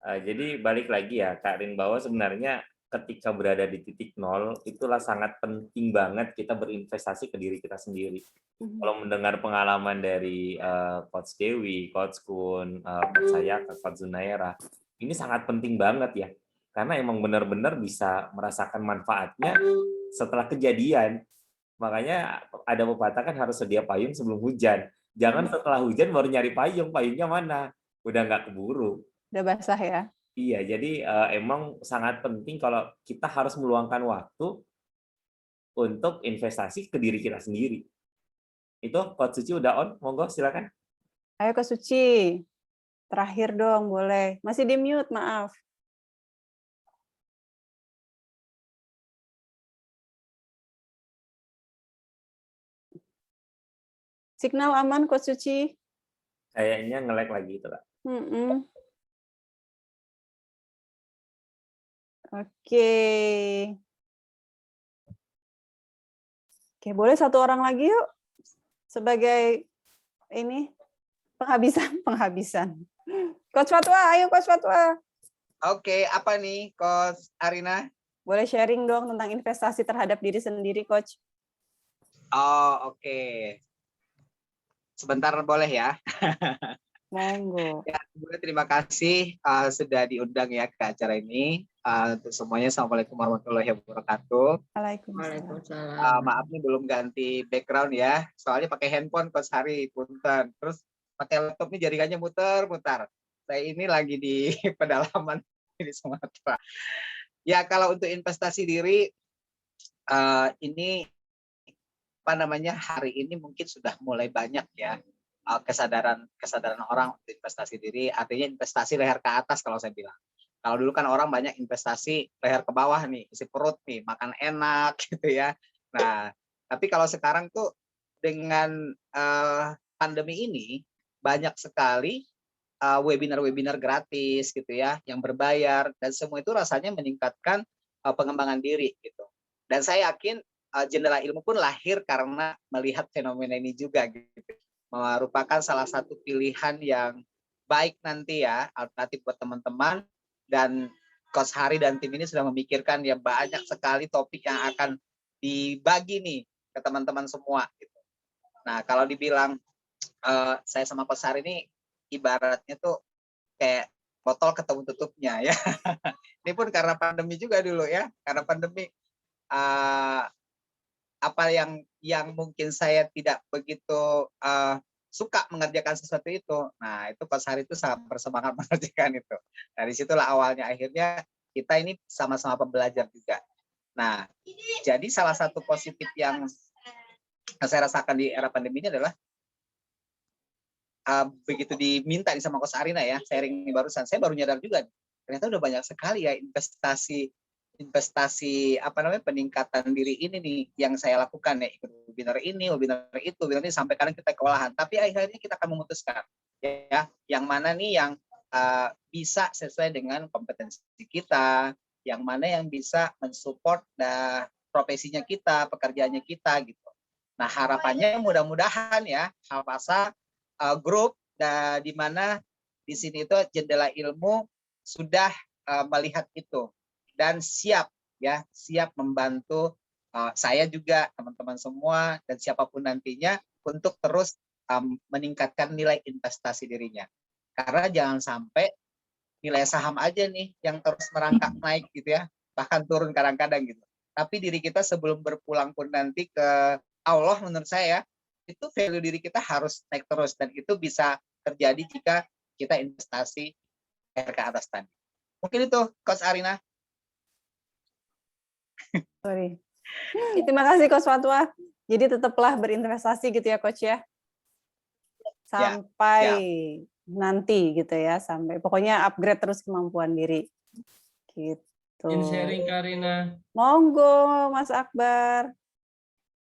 Jadi balik lagi ya Kak Rin, bahwa sebenarnya ketika berada di titik nol itulah sangat penting banget kita berinvestasi ke diri kita sendiri. Kalau mendengar pengalaman dari Coach Dewi, Coach Kun, Coach saya, Coach Zunaira, ini sangat penting banget ya, karena emang benar-benar bisa merasakan manfaatnya setelah kejadian. Makanya ada pepatah kan harus sedia payung sebelum hujan. Jangan setelah hujan baru nyari payung, payungnya mana? Udah nggak keburu. Udah basah ya? Iya, jadi emang sangat penting kalau kita harus meluangkan waktu untuk investasi ke diri kita sendiri. Itu Coach Suci udah on, monggo silakan. Ayo Coach Suci, terakhir dong boleh. Masih di mute, maaf. Signal aman Coach Suci? Kayaknya nge-lag lagi itu, Kak. Oke. Oke, boleh satu orang lagi yuk sebagai ini penghabisan. Coach Fatwa, ayo Coach Fatwa. Oke, apa nih Coach Arina? Boleh sharing dong tentang investasi terhadap diri sendiri, Coach. Oh, oke. Sebentar boleh ya? Monggo. Ya, terima kasih sudah diundang ya ke acara ini. Untuk semuanya, Assalamualaikum warahmatullahi wabarakatuh. Waalaikumsalam. Maaf nih belum ganti background ya. Soalnya pakai handphone Coach Hari, punten. Terus pakai laptop nih jaringannya muter-muter. Saya ini lagi di pedalaman di Sumatera. Ya kalau untuk investasi diri ini apa namanya hari ini mungkin sudah mulai banyak ya kesadaran orang untuk investasi diri, artinya investasi leher ke atas kalau saya bilang. Kalau dulu kan orang banyak investasi leher ke bawah nih, isi perut nih, makan enak gitu ya. Nah, tapi kalau sekarang tuh dengan pandemi ini banyak sekali webinar-webinar gratis gitu ya, yang berbayar dan semua itu rasanya meningkatkan pengembangan diri gitu. Dan saya yakin Jendela Ilmu pun lahir karena melihat fenomena ini juga gitu. Merupakan salah satu pilihan yang baik nanti ya, alternatif buat teman-teman. Dan Coach Hari dan tim ini sudah memikirkan ya banyak sekali topik yang akan dibagi nih ke teman-teman semua gitu. Nah, kalau dibilang saya sama Coach Hari ini ibaratnya tuh kayak botol ketemu tutupnya ya. Ini pun karena pandemi juga dulu ya, karena pandemi apa yang mungkin saya tidak begitu suka mengerjakan sesuatu itu. Nah, itu Coach Hari itu sangat bersemangat mengerjakan itu. Dari situlah awalnya akhirnya kita ini sama-sama pembelajar juga. Nah, jadi salah satu positif yang saya rasakan di era pandemi ini adalah begitu diminta sama Coach Arina ya, sharing ini barusan, saya baru nyadar juga ternyata udah banyak sekali ya investasi apa namanya peningkatan diri ini nih yang saya lakukan ya, ikut webinar ini sampai kadang kita kewalahan, tapi akhirnya kita akan memutuskan ya yang mana nih yang bisa sesuai dengan kompetensi kita, yang mana yang bisa mensupport profesinya kita, pekerjaannya kita gitu. Nah, harapannya mudah-mudahan ya Hafasa grup di mana di sini itu Jendela Ilmu sudah melihat itu dan siap membantu saya juga, teman-teman semua dan siapapun nantinya untuk terus meningkatkan nilai investasi dirinya. Karena jangan sampai nilai saham aja nih yang terus merangkak naik gitu ya, bahkan turun kadang-kadang gitu. Tapi diri kita sebelum berpulang pun nanti ke Allah, menurut saya itu value diri kita harus naik terus, dan itu bisa terjadi jika kita investasi ke atas tadi. Mungkin itu Coach Arina. Sorry. Terima kasih Coach Fatwa. Jadi tetaplah berinvestasi gitu ya Coach ya. Sampai nanti gitu ya, sampai pokoknya upgrade terus kemampuan diri. Gitu. Izin sharing Karina. Monggo Mas Akbar.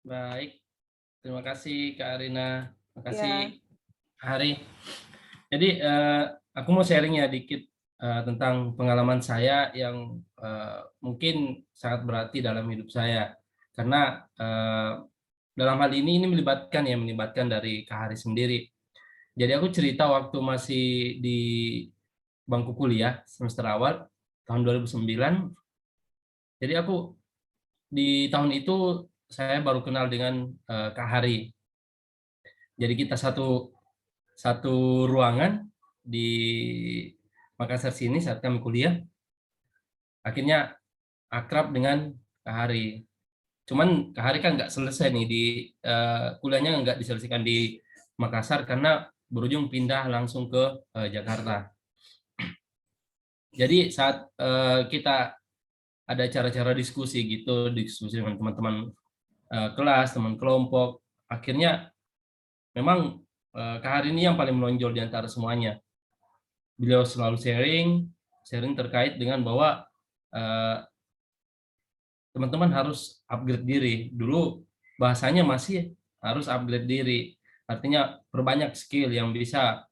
Baik. Terima kasih Kak Arina. Terima kasih Ya. Hari. Jadi aku mau sharing ya dikit tentang pengalaman saya yang mungkin sangat berarti dalam hidup saya, karena dalam hal ini melibatkan dari Kak Hari sendiri. Jadi aku cerita waktu masih di bangku kuliah semester awal tahun 2009. Jadi aku di tahun itu saya baru kenal dengan Kak Hari. Jadi kita satu ruangan di Makassar sini saat kami kuliah. Akhirnya akrab dengan Kak Hari. Cuman Kak Hari kan nggak selesai nih di kuliahnya, nggak diselesaikan di Makassar karena berujung pindah langsung ke Jakarta. Jadi saat kita ada cara-cara diskusi dengan teman-teman kelas, teman kelompok, akhirnya memang Kak Hari ini yang paling menonjol di antara semuanya. Beliau selalu sharing terkait dengan bahwa teman-teman harus upgrade diri. Dulu bahasanya masih harus upgrade diri. Artinya perbanyak skill yang bisa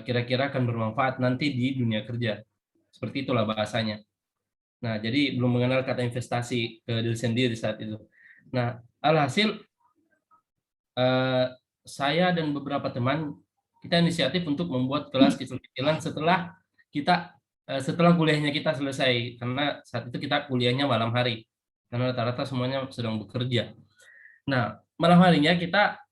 kira-kira akan bermanfaat nanti di dunia kerja. Seperti itulah bahasanya. Nah, jadi belum mengenal kata investasi ke diri sendiri saat itu. Nah, alhasil saya dan beberapa teman kita inisiatif untuk membuat kelas kecil-kecilan setelah kuliahnya kita selesai, karena saat itu kita kuliahnya malam hari karena rata-rata semuanya sedang bekerja. Nah, malam harinya kita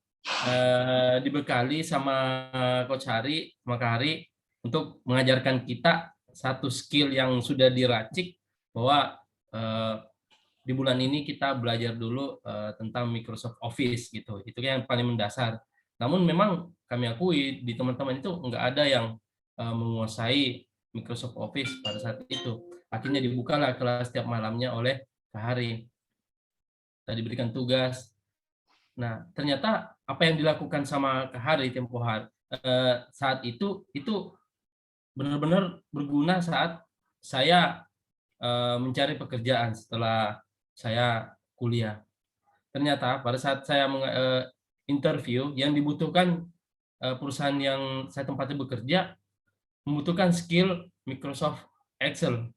dibekali sama Coach Hari, sama Kak Hari untuk mengajarkan kita satu skill yang sudah diracik, bahwa di bulan ini kita belajar dulu tentang Microsoft Office gitu. Itu yang paling mendasar. Namun memang kami akui di teman-teman itu nggak ada yang menguasai Microsoft Office pada saat itu. akhirnya dibukalah kelas setiap malamnya oleh Kak Hari. Tadi diberikan tugas. Nah, ternyata apa yang dilakukan sama Kak Hari tempo hari saat itu benar-benar berguna saat saya mencari pekerjaan setelah saya kuliah. Ternyata pada saat saya interview, yang dibutuhkan perusahaan yang saya tempati bekerja membutuhkan skill Microsoft Excel.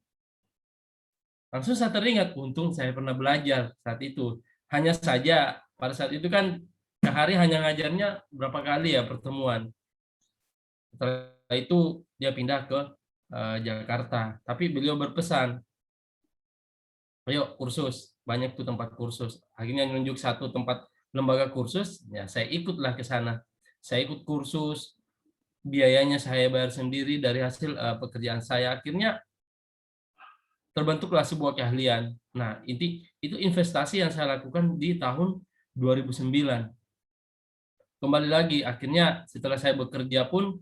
Langsung saya teringat, untung saya pernah belajar saat itu. Hanya saja pada saat itu kan Kak Hari hanya ngajarnya berapa kali ya pertemuan. Setelah itu dia pindah ke Jakarta. Tapi beliau berpesan, ayo kursus, banyak tuh tempat kursus. Akhirnya menunjuk satu tempat lembaga kursus, ya saya ikutlah ke sana. Saya ikut kursus, biayanya saya bayar sendiri dari hasil pekerjaan saya. Akhirnya terbentuklah sebuah keahlian. Nah, itu investasi yang saya lakukan di tahun 2009. Kembali lagi, akhirnya setelah saya bekerja pun,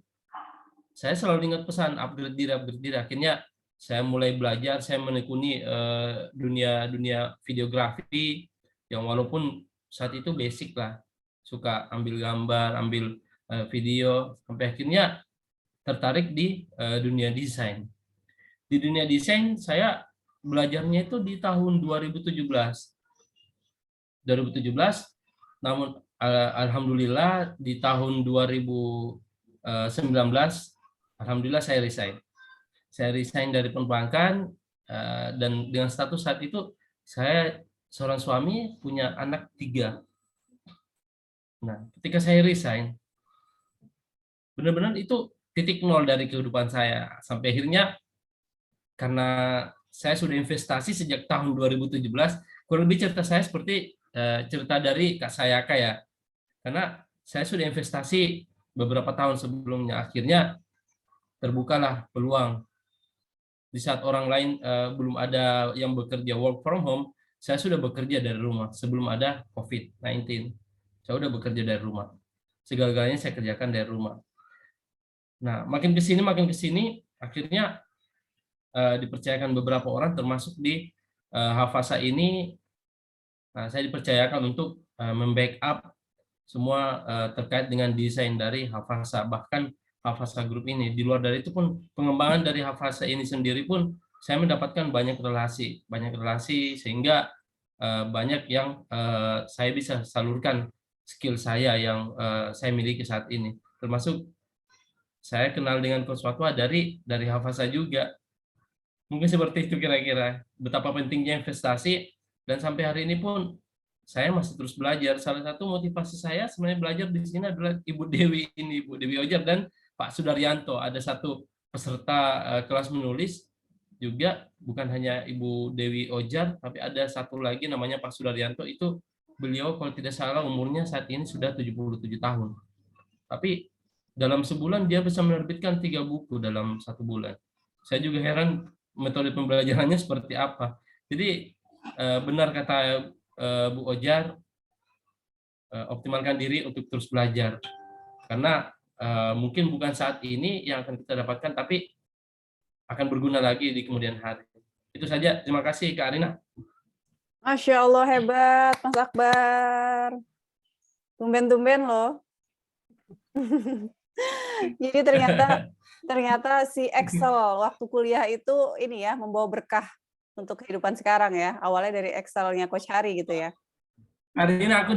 saya selalu ingat pesan, upgrade diri. Akhirnya saya mulai belajar, saya menekuni dunia videografi, yang walaupun saat itu basic lah, suka ambil gambar, ambil video, sampai akhirnya tertarik di dunia desain. Di dunia desain saya belajarnya itu di tahun 2017. Namun alhamdulillah di tahun 2019 alhamdulillah saya resign. Saya resign dari perbankan dan dengan status saat itu saya seorang suami, punya anak 3. Nah, ketika saya resign, benar-benar itu titik nol dari kehidupan saya. Sampai akhirnya karena saya sudah investasi sejak tahun 2017, kurang lebih cerita saya seperti cerita dari Kak Sayaka ya. Karena saya sudah investasi beberapa tahun sebelumnya, akhirnya terbukalah peluang. Di saat orang lain belum ada yang bekerja work from home, saya sudah bekerja dari rumah sebelum ada COVID-19. Saya sudah bekerja dari rumah. Segala-galanya saya kerjakan dari rumah. Nah, makin ke sini, akhirnya dipercayakan beberapa orang, termasuk di Hafasa ini, saya dipercayakan untuk membackup semua terkait dengan desain dari Hafasa. Bahkan Hafasa Group ini, di luar dari itu pun pengembangan dari Hafasa ini sendiri pun saya mendapatkan banyak relasi sehingga banyak yang saya bisa salurkan skill saya yang saya miliki saat ini. Termasuk saya kenal dengan Coach Fatwa dari Hafasa juga. Mungkin seperti itu kira-kira, betapa pentingnya investasi, dan sampai hari ini pun saya masih terus belajar. Salah satu motivasi saya sebenarnya belajar di sini adalah Ibu Dewi Ojar dan Pak Sudaryanto. Ada satu peserta kelas menulis juga, bukan hanya Ibu Dewi Ojar, tapi ada satu lagi namanya Pak Sudaryanto. Itu beliau kalau tidak salah umurnya saat ini sudah 77 tahun. Tapi dalam sebulan dia bisa menerbitkan 3 buku dalam 1 bulan. Saya juga heran metode pembelajarannya seperti apa. Jadi benar kata Bu Ojar, optimalkan diri untuk terus belajar. Karena mungkin bukan saat ini yang akan kita dapatkan, tapi akan berguna lagi di kemudian hari. Itu saja. Terima kasih Kak Arina. Masya Allah, hebat Mas Akbar. Tumben-tumben loh. Jadi ternyata si Excel waktu kuliah itu ini ya, membawa berkah untuk kehidupan sekarang ya. Awalnya dari Excel-nya Coach Hari gitu ya. Arina, aku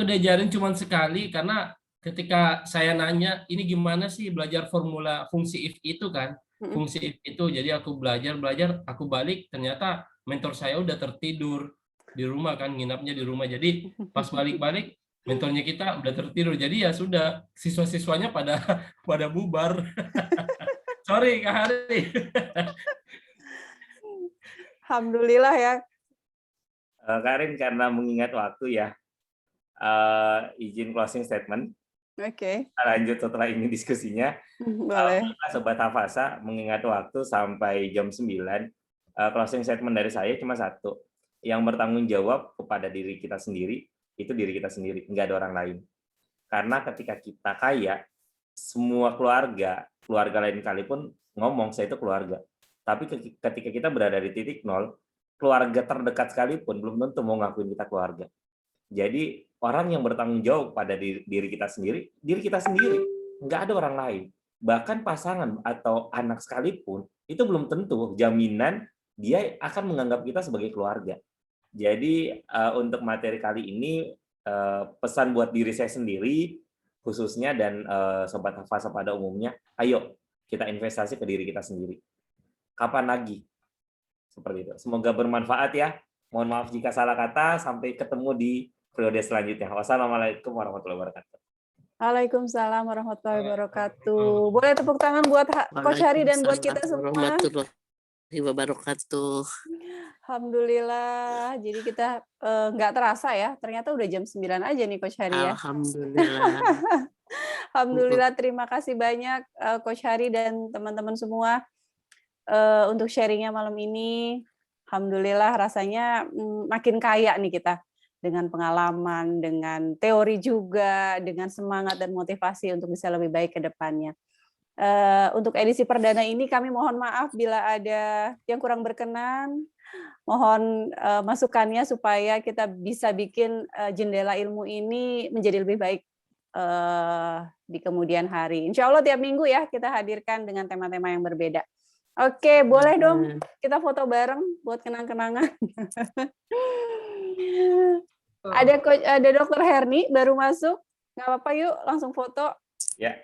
diajarin cuma sekali, karena ketika saya nanya ini gimana sih belajar formula fungsi if itu kan, fungsi if itu, jadi aku belajar, aku balik, ternyata mentor saya udah tertidur di rumah kan, nginapnya di rumah, jadi pas balik mentornya kita udah tertidur, jadi ya sudah, siswa-siswanya pada bubar. Sorry Kak Hari. Alhamdulillah ya. Karin, karena mengingat waktu ya, izin closing statement. Oke. Kita lanjut setelah ini diskusinya. Boleh. Sobat Hafasa, mengingat waktu sampai jam 9, closing statement dari saya cuma satu. Yang bertanggung jawab kepada diri kita sendiri, itu diri kita sendiri, nggak ada orang lain. Karena ketika kita kaya, semua keluarga lain kali pun ngomong, saya itu keluarga. Tapi ketika kita berada di titik nol, keluarga terdekat sekalipun belum tentu mau ngakuin kita keluarga. Jadi orang yang bertanggung jawab pada diri kita sendiri, nggak ada orang lain. Bahkan pasangan atau anak sekalipun, itu belum tentu jaminan dia akan menganggap kita sebagai keluarga. Jadi untuk materi kali ini, pesan buat diri saya sendiri, khususnya dan Sobat Hafasa pada umumnya, ayo kita investasi ke diri kita sendiri. Kapan lagi? Seperti itu. Semoga bermanfaat ya. Mohon maaf jika salah kata. Sampai ketemu di periode selanjutnya. Wassalamualaikum warahmatullahi wabarakatuh. Waalaikumsalam warahmatullahi wabarakatuh. Boleh tepuk tangan buat Coach Hari dan buat kita semua. Warahmatullahi wabarakatuh. Alhamdulillah. Jadi kita nggak terasa ya. Ternyata udah jam 9 aja nih Coach Hari ya. Alhamdulillah. Alhamdulillah, terima kasih banyak Coach Hari dan teman-teman semua untuk sharingnya malam ini. Alhamdulillah rasanya makin kaya nih kita dengan pengalaman, dengan teori juga, dengan semangat dan motivasi untuk bisa lebih baik ke depannya. Untuk edisi perdana ini kami mohon maaf bila ada yang kurang berkenan. Mohon masukannya supaya kita bisa bikin jendela ilmu ini menjadi lebih baik di kemudian hari. Insya Allah tiap minggu ya kita hadirkan dengan tema-tema yang berbeda. Oke, boleh dong kita foto bareng buat kenang-kenangan. Ada Dokter Herni baru masuk, nggak apa-apa yuk langsung foto. Ya.